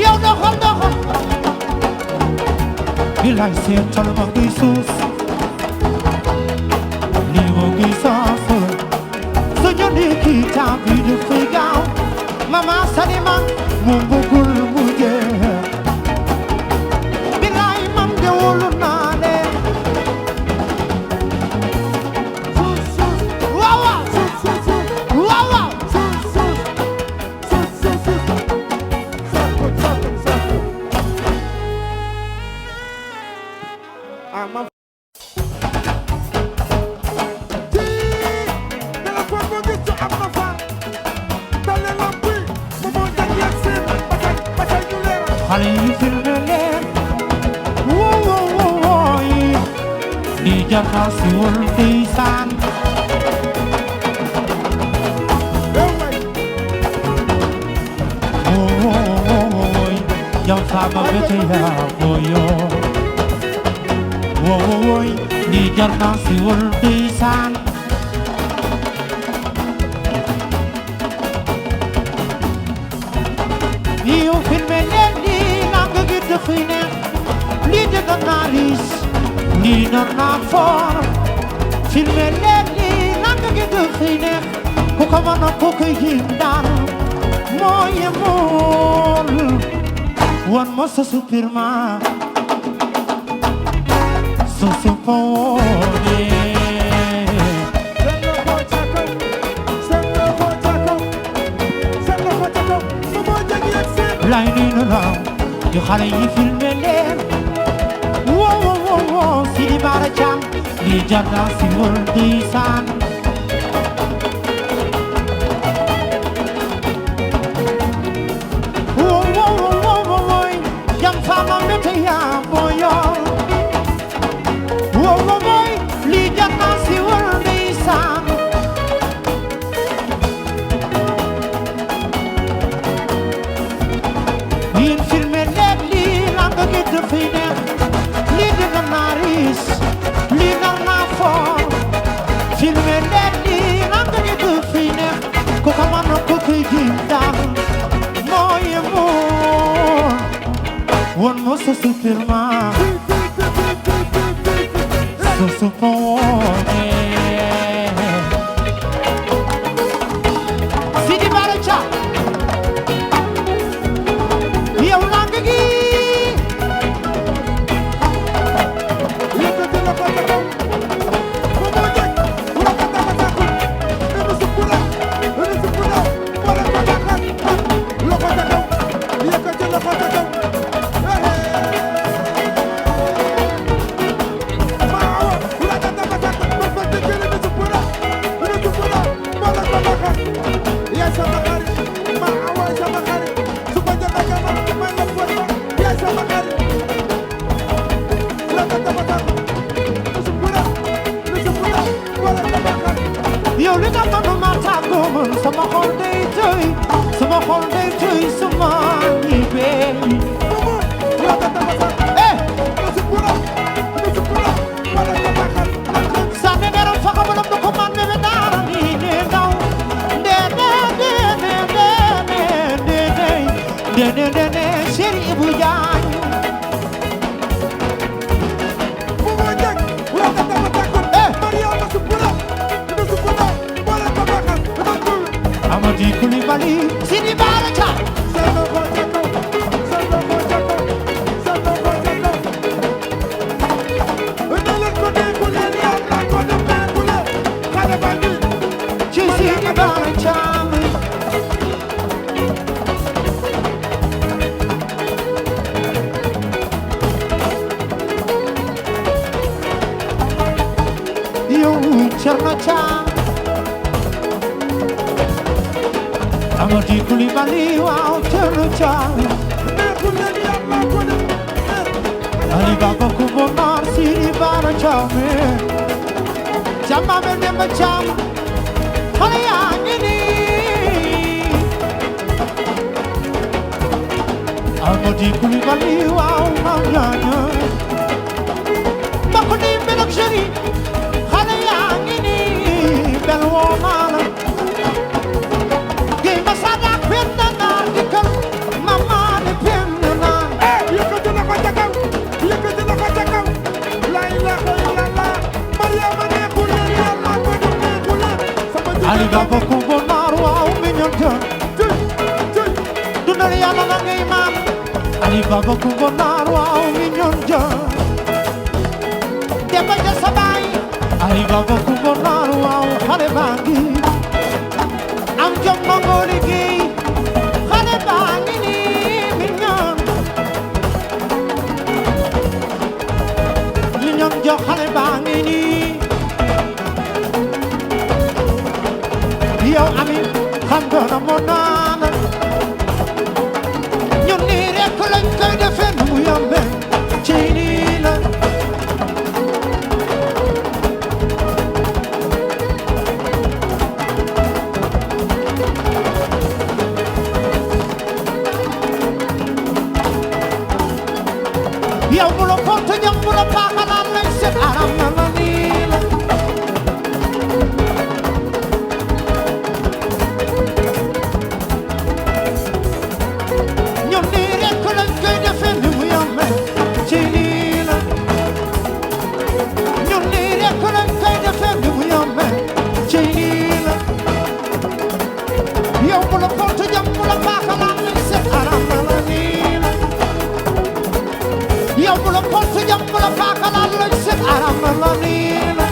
yow doxal doxal bilaay seetal ma ngi suus lii moo ngi saasal su jëndee kii temps bi dafay gaaw mama Salima mu bëggul mu jeex bilaay man de wóolu naa leen waaw waaw waaw waaw xale yi filmé leen woo woo woo woo yi di jàppal si wul ndeysaan woo woo woo woo yi jam faama bete yaa boyo woo woo woo yi di jàppal si wul ndeysaan yow filmé leen lii nanga gi dafay neex lii dëgg naa liis lii nar naa foor filmé leen lii nanga gi dafay neex ku ko mën a ku koy jim daal moo yemool wan ma sa supirma sa supoone lay nii na raw yu xale yi filmé leen woo woo woo woo Sidi Bara Thiam lii jar naa si wër ndeysaan woo woo woo woo woo jam faama mbete yaa boyor woo woo woo lii jar naa si wër ndeysaan yéen filmé leen lii langa gi dafay neex lii dina naa riis lii nar naa foor filmé leen lii langa gi dafay neex ku ko mën a ku koy jim daal moo yemoon won mo sa supirma sa supoone Sidi Bara Thiam yow langa gi yow li nga mën ma tàggoo man sama xol day tooy sama xol day tooy sama ñibbee sa ne neeram fa xabalam du ko man bébé daara ni ne ndaw de chéri Ibou Diagne Amady Coulibaly Sidi Bara Thiam Amady Coulibaly waaw Thierno Thiam neexul leen yàlla ko def Ali Baba Kumba Naar Sidi Bara Thiam Thiam Demba Thiam xale yaa ngi nii Amady Coulibaly waaw Mam Ñaaña mbokk ni mbelok jëri xale yaa ngi nii bel woo naa la géy ma sadak benn naar di kër mama ni benn naar yëkkati na ko ca kaw yëkkati na ko ca kaw la ilaha illallah Mariama neexul leen yàlla ko def neexul leen sama Ali Baba Kumba Naar waaw mi ñor jën dundal yàlla na ngay maam Ali Baba Kumba Naar waaw mi ñor jën Demba ja sa baay Ali Baba Kumba Naar waaw xale baa ngi am jom nangoo liggéey xale baa ngi nii mi ñor li ñor jox xale baa ngi nii yow ami xam nga na moo naan ñun nii rek lañ koy defee nu mu yombe ci nii la yow bu la porte ñam bu la paaxalaan lañ seet aram na la nii la ñun nii rek lañ koy defee ni mu yombe ci nii la ñun nii rek lañ koy defee ni mu yombe ci nii la yow bu la porte ñam bu la paaxalaan lañ seet aram na la nii la yow bu la porte ñam bu la paaxalaan lañ seet aram na la nii la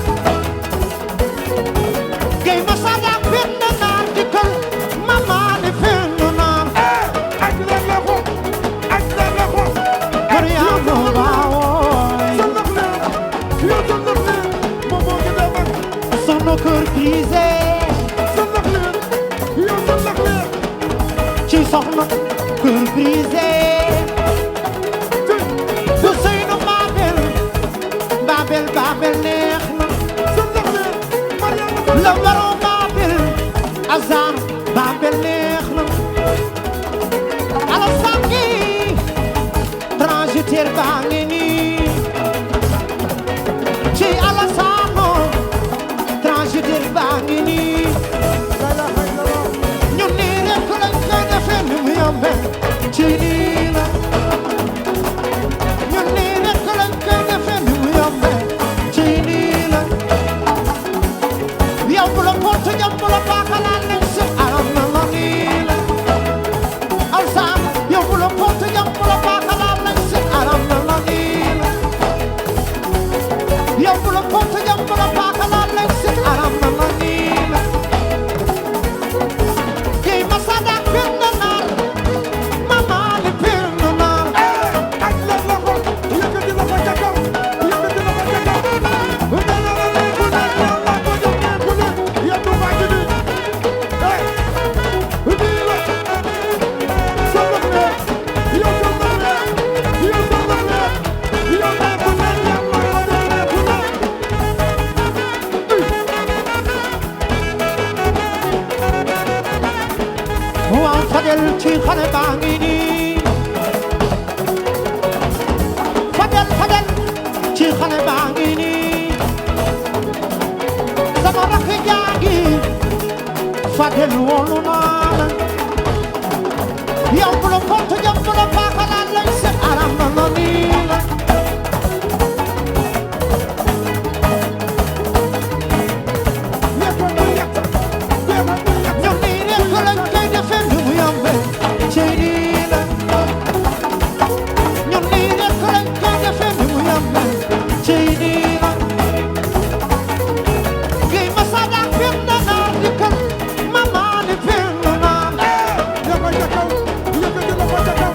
géy ma sadak benn naar di kër mama ni benn naar ak leen la ko ak leen la ko Mariama waawooy sa ndox leen yow sa ndox leen moom moo gën a mag sunu kër brisé sa ndox leen yow sa ndox leen ci soxna kër brisé bu Seynu Babel neex na sa ndox leen Mariama la waroo Babel azar Babel neex na Alassane gi transitaire baa ngi nii ci Alassane transitaire baa ngi nii la ilaha illallah ñun nii rek lañ koy defee ni mu yombe ci nii la ñun nii rek lañ koy defee ni mu yombe ci nii la yow bu la porte ñam bu la paaxalaan lañ seet aram na la nii la alsaan yow bu la porte ñam bu la paaxalaan lañ seet aram na la nii la yow bu la porte ñam bu la paaxalaan lañ seet aram na la nii la géy ma sadak benn naar mama ni benn naar ak leen la ko yëkkati la ko ca kaw yëkkati la ko ca kaw dana la neexul leen yàlla ko def neexul leen yeddu baa ngi nii nii la sa ndox leen yow sa ndox leen yow sa ndox leen yow neexul leen yàlla ko def neexul leen waaw Fadel ci xale baa ngi nii Fadel ci xale baa ngi nii sama rakk jaa ngi Fadel wolu naa la yow bu la porte ñam bu la paaxalaan lañ seet aram na la nii la yëkkal na yett yëkkal na yett ñun nii rek lañ koy defee ni mu yombe ci nii la ñun nii rek lañ koy defee ni mu yombe ci nii la géy ma sadak benn naar di kër mama ni benn naar yëkkal ca kaw yëkkati la ko ca kaw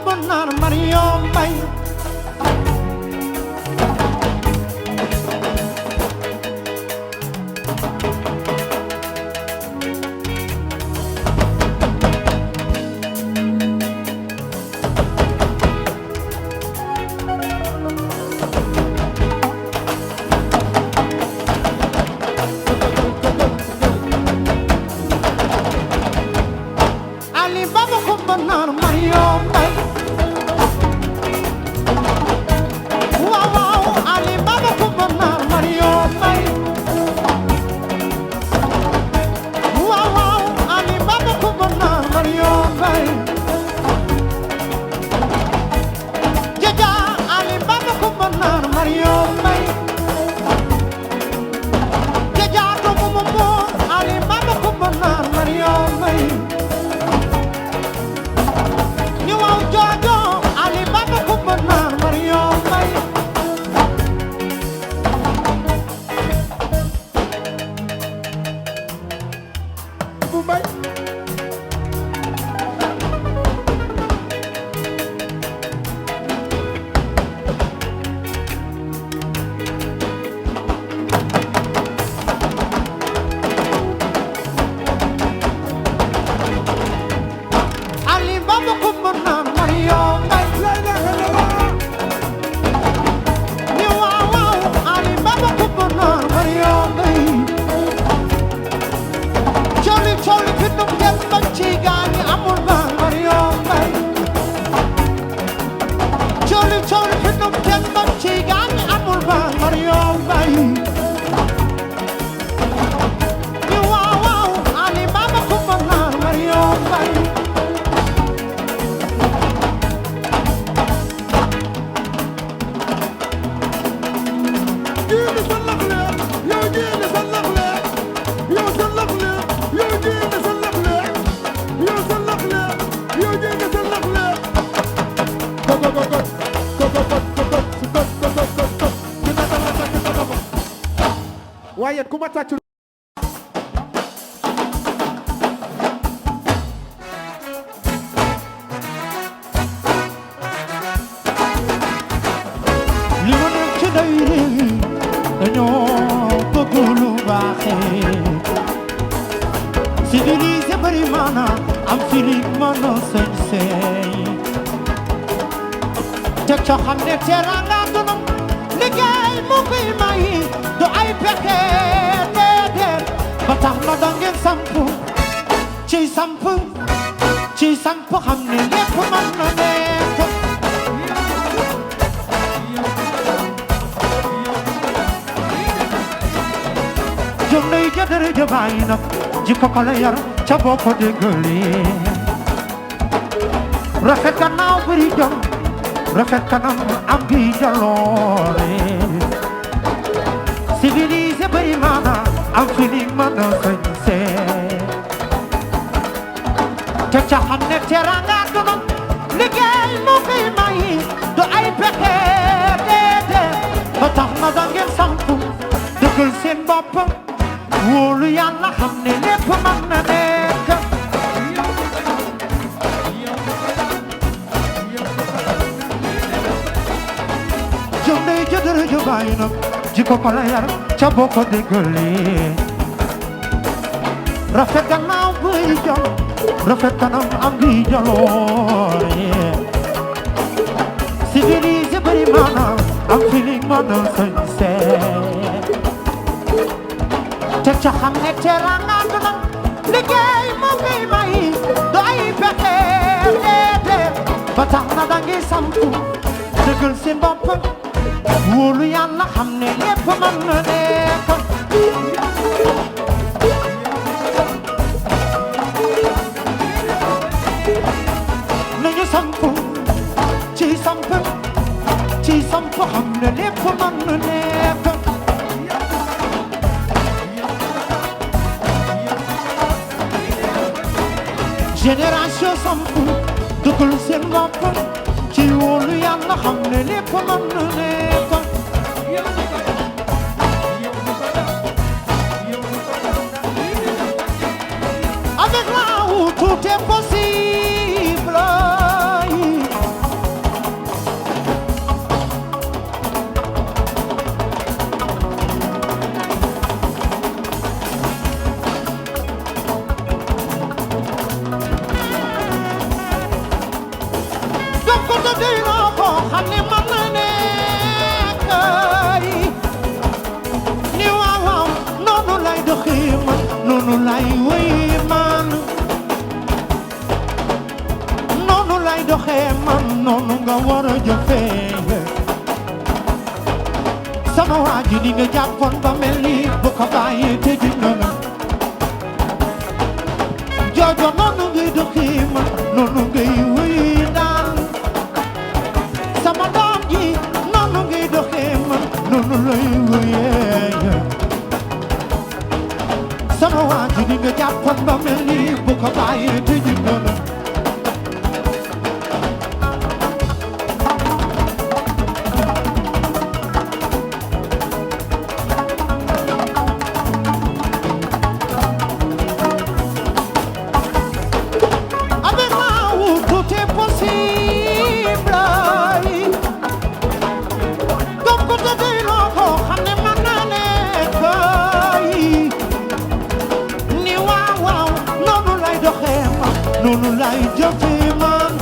kumba naan Mario Mbay Ali Baba kumba naan Mario Mbay waaw waaw Ali Baba kumba naan Mario Mbay waaw waaw Ali Baba kumba naan Mario Mbay jaja Ali Baba kumba naan Mario Mbay jaja doomu momo Ali Baba kumba naan Mario Mbay ñu waaw joojo Ali Baba kumba naan Mario Mbay bu mbay Ali Baba kumba naan Mario Mbay la ilaha illallah ñu waaw waaw Ali Baba kumba naan Mario Mbay coli fi dum dem ba ci gaañi amul ba Mario Mbay coli fi dum dem ba ci gaañi amul ba Mario Mbay ñu waaw waaw Ali Baba kumba naan Mario Mbay jiili sa lax leer yow jiili sa lax leer yow sa lax leer yow jiili sa lax leer yow sa lax leer yow jiili sa lax leer ko ko ko ko ko ko ko ko dina dama takk sa dama waaye ku ma tàccul li ma nekk ci day dañoo bëgg lu baaxee civilisé bari maana am feeling mën a sañ seey te ca xam ne teraanga dunam liggéey mu koy may du ay pexe déedéet ba tax na da ngeen samp ci samp xam ne lépp mën na nekk jom nay jadare jabaay nag jikko ko la yar ca boo ko déggalee rafet gannaaw bëri jom rafet kanam am gi jaloore civilisé bëri maana am feeling mën a sañse te ca xam ne teraanga dunam liggéey moo koy may du ay pexe déedéet ba tax na da ngeen sampu dëggal seen bopp wóolu yàlla xam ne lépp mën na nekk jom day jëdër jëbaay nag jikko ko la yar ca boo ko déggalee rafet gannaaw bëri jom rafet kanam am gi jaloore civilisé bëri maanaam am feeling mën a sañse te ca xam ne teraanga dunam liggéey moo koy may du ay pexe déedéet ba tax na da ngi sampu dëggal seen bopp wóolu yàlla xam ne lépp mën na nekk nañu sampu ci sampu xam ne lépp mën na nekk génération sampu dëggal seen bopp ci wóolu yàlla xam ne lépp mën na nekk avec là où tout est possible te doyloo ko xam ne man na nekk ni waaw waaw noonu lay doxee man noonu lay wéyee man noonu lay doxee man noonu nga war a jëfee sama waa ji ni nga jàppoon ba mel ni bu ko bàyyee te dina la joojo noonu ngay doxee man noonu ngay wéyee daal sama doom ji noonu ngay doxee man noonu lay wéyee sama waa ji ni nga jàppoon ba mel ni bu ko bàyyee te dina la noonu lay jëfee man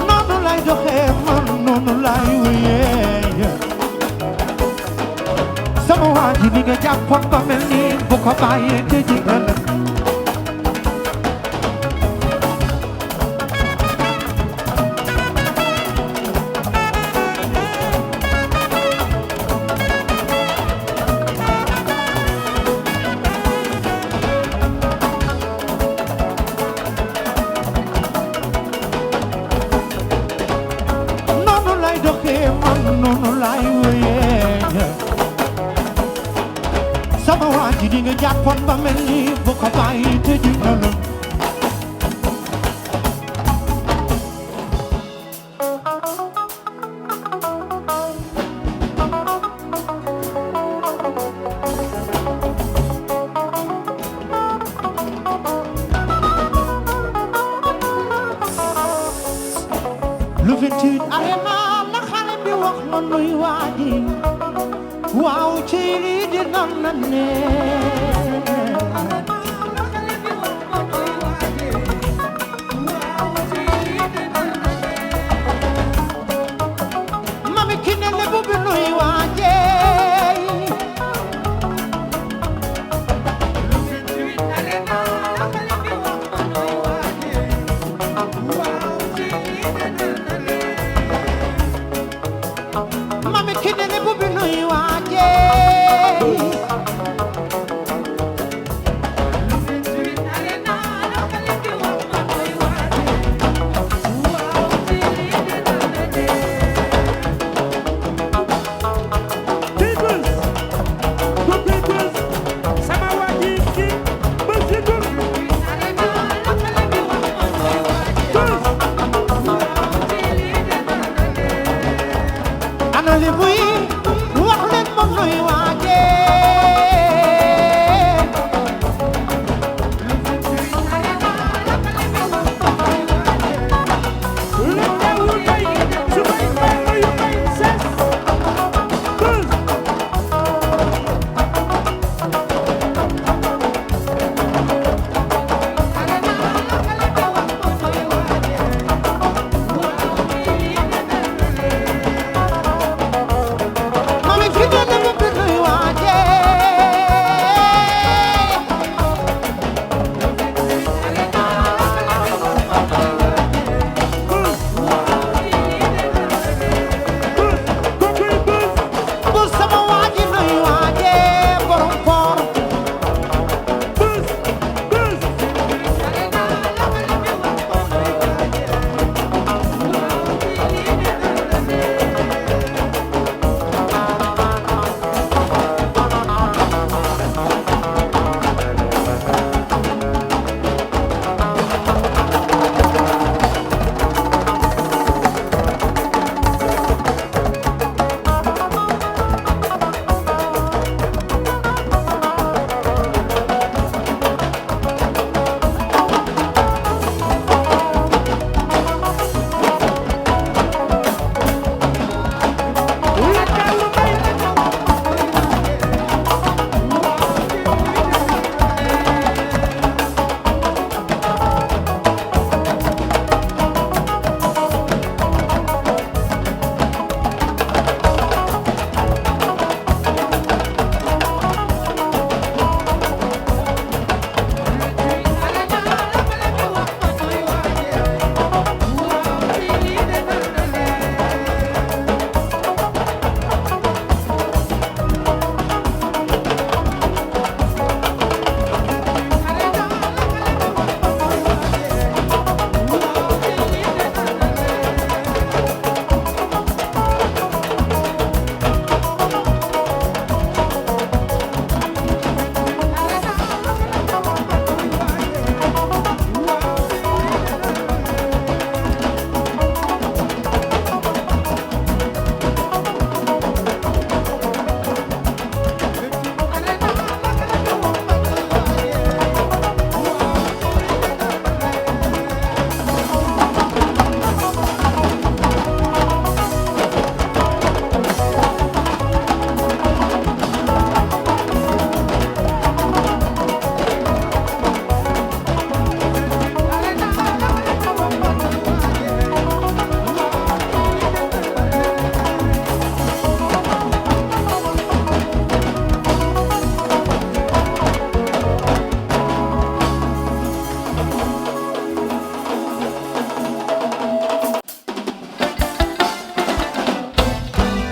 noonu lay doxee man noonu lay wéyee sama waa ji ni nga jàppoon ba mel ni bu ko bàyyee te jigéen noonu lay wéyee sama waa ji di nga jàppoon ba mel ni bu ko bàyyi te jigéen la le 28 Arena wax ma nuy waaji waaw ci lii di nan na ne mami ki ne le bu bi nuy waaje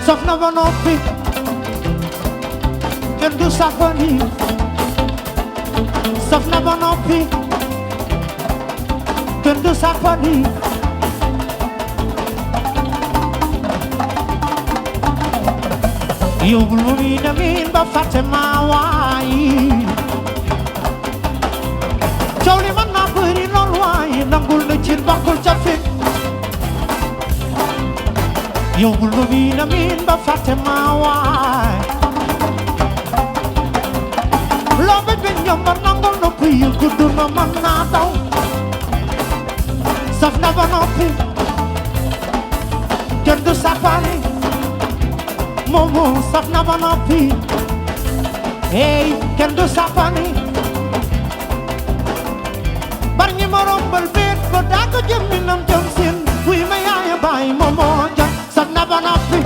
saf na ba noppi kenn du safani saf na ba noppi kenn du safani yóbbul ma mi demin ba fàtte ma waayi coow li mën naa bëri lool waaye nangul na cin bakkul ca fi yóbbul ma mi demin ba fàtte ma waay loo bëgg ñoom ba nangul noppi yu gudd na mën naa daw saf na ba noppi kenn du safari Momo saf na ba noppi hey kenn du safani bar ñi ma rombal beet ba daa ko jëmminam jëm sin wuy ma yaaya baay Momo ja saf na ba noppi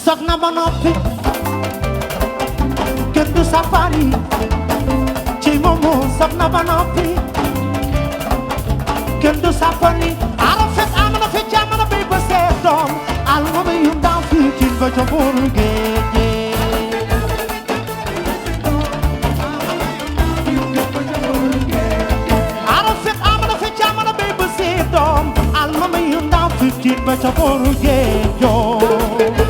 saf na ba noppi kenn du safari ci Momo saf na ba noppi kenn du safari ara fet amana fe jamana be ba seet doom al mo be yum daaw fii ci ba ca booru géej ara fet amana fe jamana be ba seet doom al mo be yum daaw fii ci ba ca booru géej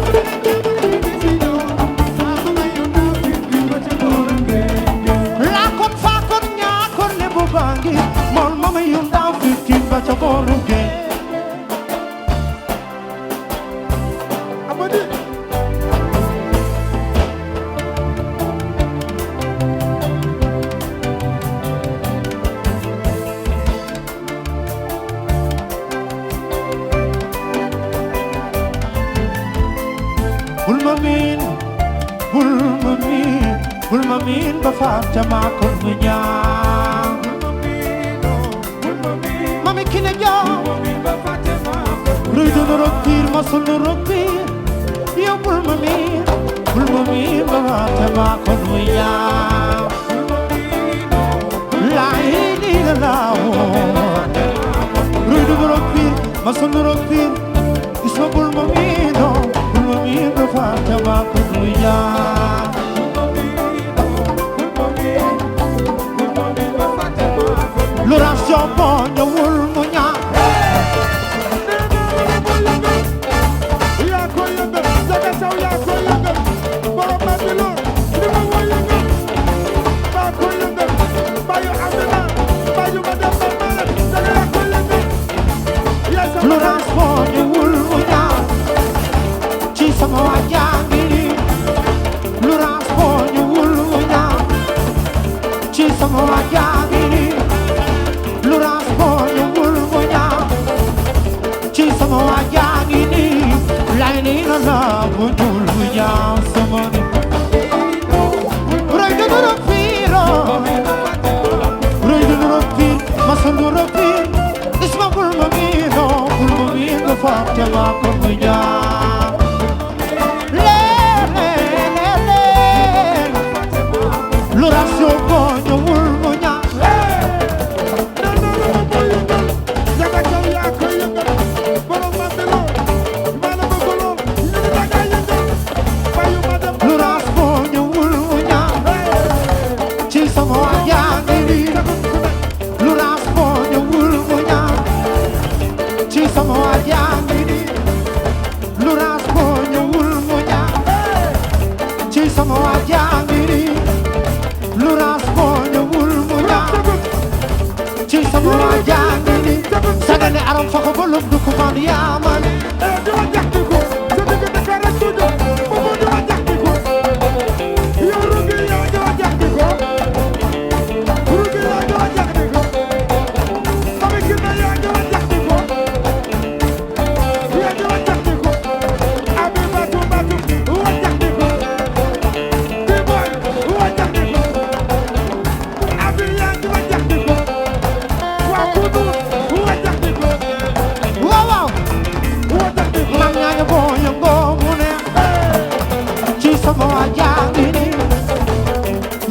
bangi mol mama yum down 15 ba ca boru ge Amady bul ma miin bul ma miin ba faat ca maa kon mu ñaan Mami kine jo Ruy du nurok piir masul nurok piir Yow bul ma miin ba faat ma kon mu ñaan Laa ilaaha illallaah Ruy du nurok piir masul nurok piir Isma bul ma miin ba faat ma kon mu ñaan lu ration boo ñëwul mu ñaan yaa ko yëngal Jaga Saw yaa ko yëngal borom Bambilor li ma woo yëngal maa ko yëngal bayu Amina bayu ma dem ba mala Jaga yaa ko yëngal yaa sa lu ration boo ñëwul mu ñaan ci sama waa jàngi lu ration boo ñëwul mu ñaan ci sama waa jàngi lu ras boo ñëwul mu ñaan ci sama waa jàngi nii lay nii la la bu ñuul mu ñaan sama ni roy du nurok piiro roy du nurok piir masul nurok piir isma bul ma miino bul ma miin nga fàtte ma ko mu ñaan leen lu ras yoo boo ñëwul mu ñaan Jaga Saw yaa ko yëngal borom Bambilor maa la bëgg lool ñu ni la nga yëngal bayu ma dem lu ras boo ñëwul mu ñaan ci sama waa jàngi nii lu ras boo ñëwul mu ñaan ci sama waa jàngi nii lu ras boo ñëwul mu ñaan ci sama waa jàngi nii lu ras boo ñëwul mu ñaan ci sama waa jàngi nii sagane aram fa ko bolum du ko man yaa man di ma jaxti ko sa digg Dakar ak Tuuba Momo di ma jaxti ko yow Rugi yaa di ma jaxti ko Rugi yaa di ma jaxti ko Mami Kine yaa di ma jaxti ko yaa di ma jaxti ko Abi Batu wa jaxti ko T-Boy wa jaxti ko Abi yaa di ma jaxti ko waa Kudu wa jaxti ko waa jaa ngi nii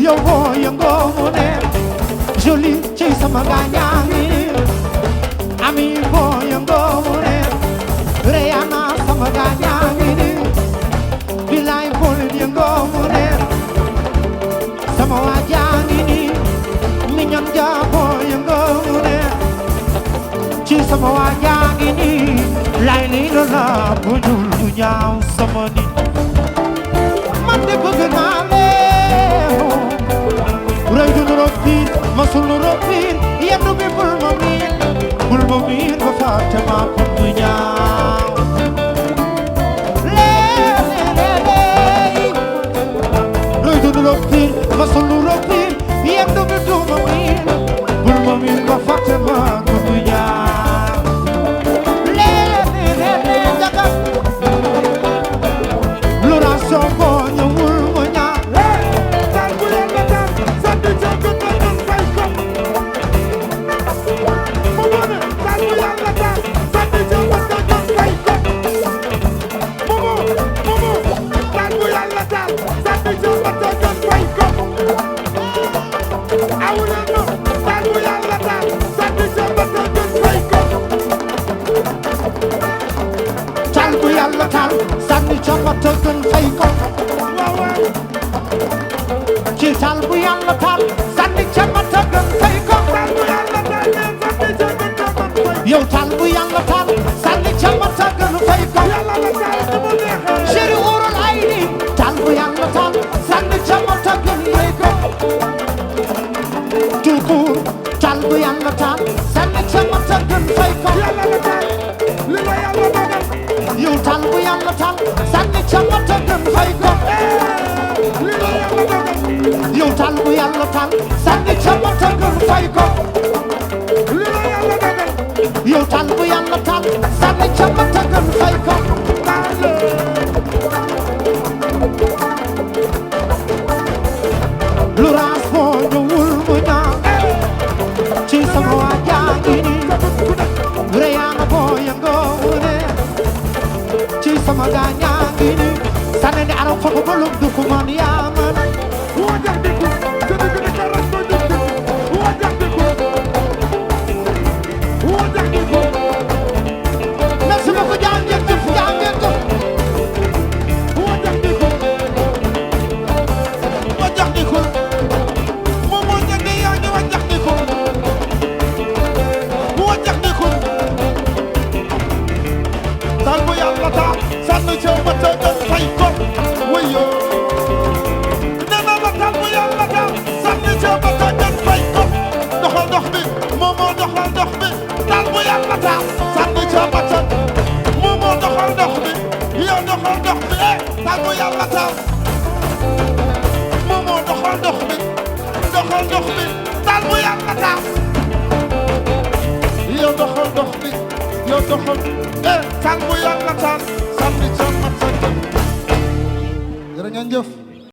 yow boo yëngoo mu neex joli ci sama gaañaa ngi nii ami boo yëngoo mu neex Rihanna sama gaañaa ngi nii bilaay boo leen yëngoo mu neex sama waa jaa ngi nii miñan jaa boo yëngoo mu neex ci sama waa jaa ngi nii lay lii la la bu ñuul bu ñaaw sama nit man de bëgg naa leen rëy du nuroo piir masul nuroo piir yendu bi bul ma miin ba fàtte ma pour bu ñaaw lee rëy du nuroo piir masul nuroo piir yendu bi du ma miin ba fàtte ma pour bu ñaaw l'oration boo ñëwul mu ñaaw Taal bu yàlla taal sànni ca gën a doon fay ko mu mone taal bu yàlla taal sànni ca gën a doon fay ko mumu taal bu yàlla taal sànni ca gën a doon fay ko awuleen no taal bu yàlla taal sànni ca gën a doon fay ko taal bu yàlla taal sànni ca mata gën fay ko waaw waaw ci taal bu yàlla taal sànni ca mata gën fay ko taal bu yàlla taal ne sànni ca gën a doon fay yow taal bu yàlla taal sànni ca mata gën fay ko yàlla la taal ni mu neexee chéri wóorul ay ni taal bu yàlla taal sànni ca mata gën fay ko tuukur taal bu yàlla taal sànni ca mata gën fay ko yàlla la taal li la yàlla dogal yow taal bu yàlla taal sànni ca mata gën fay ko li la yàlla dogal yow taal bu yàlla taal sànni ca mata gën fay ko li la yàlla dogal yow taal bu yàlla taal sànni ca mata gën fay ko lu raas boo ñëwul mu ñaaw ci sama waa jaa ngi nii Rihanna boo yëngoo mu ne ci sama gaañaa ngi nii sànni ni aram foog balum du ko man yaa man wajax di ko te di gën a karas ko di wajax di ko wajax di ko merci beaucoup jaa ngeen jëf wajax di ko wajax di ko moom moo njëkk yaa ngi wajax di ko wajax di ko taal bu yàlla taal sànni ca ma ta gën fay ko wayo nee na la taal bu yàlla taal sànni ca ma ta gën fay ko doxal dox bi moom moo doxal dox bi taal bu yàlla taal sànni ca ma ta moom moo doxal dox bi yow doxal dox bi taal bu yàlla taal moom moo doxal dox bi taal bu yàlla taal yow doxal dox bi yow doxal taal bu yàlla taal sànni ca ma ta jërë ngeen jëf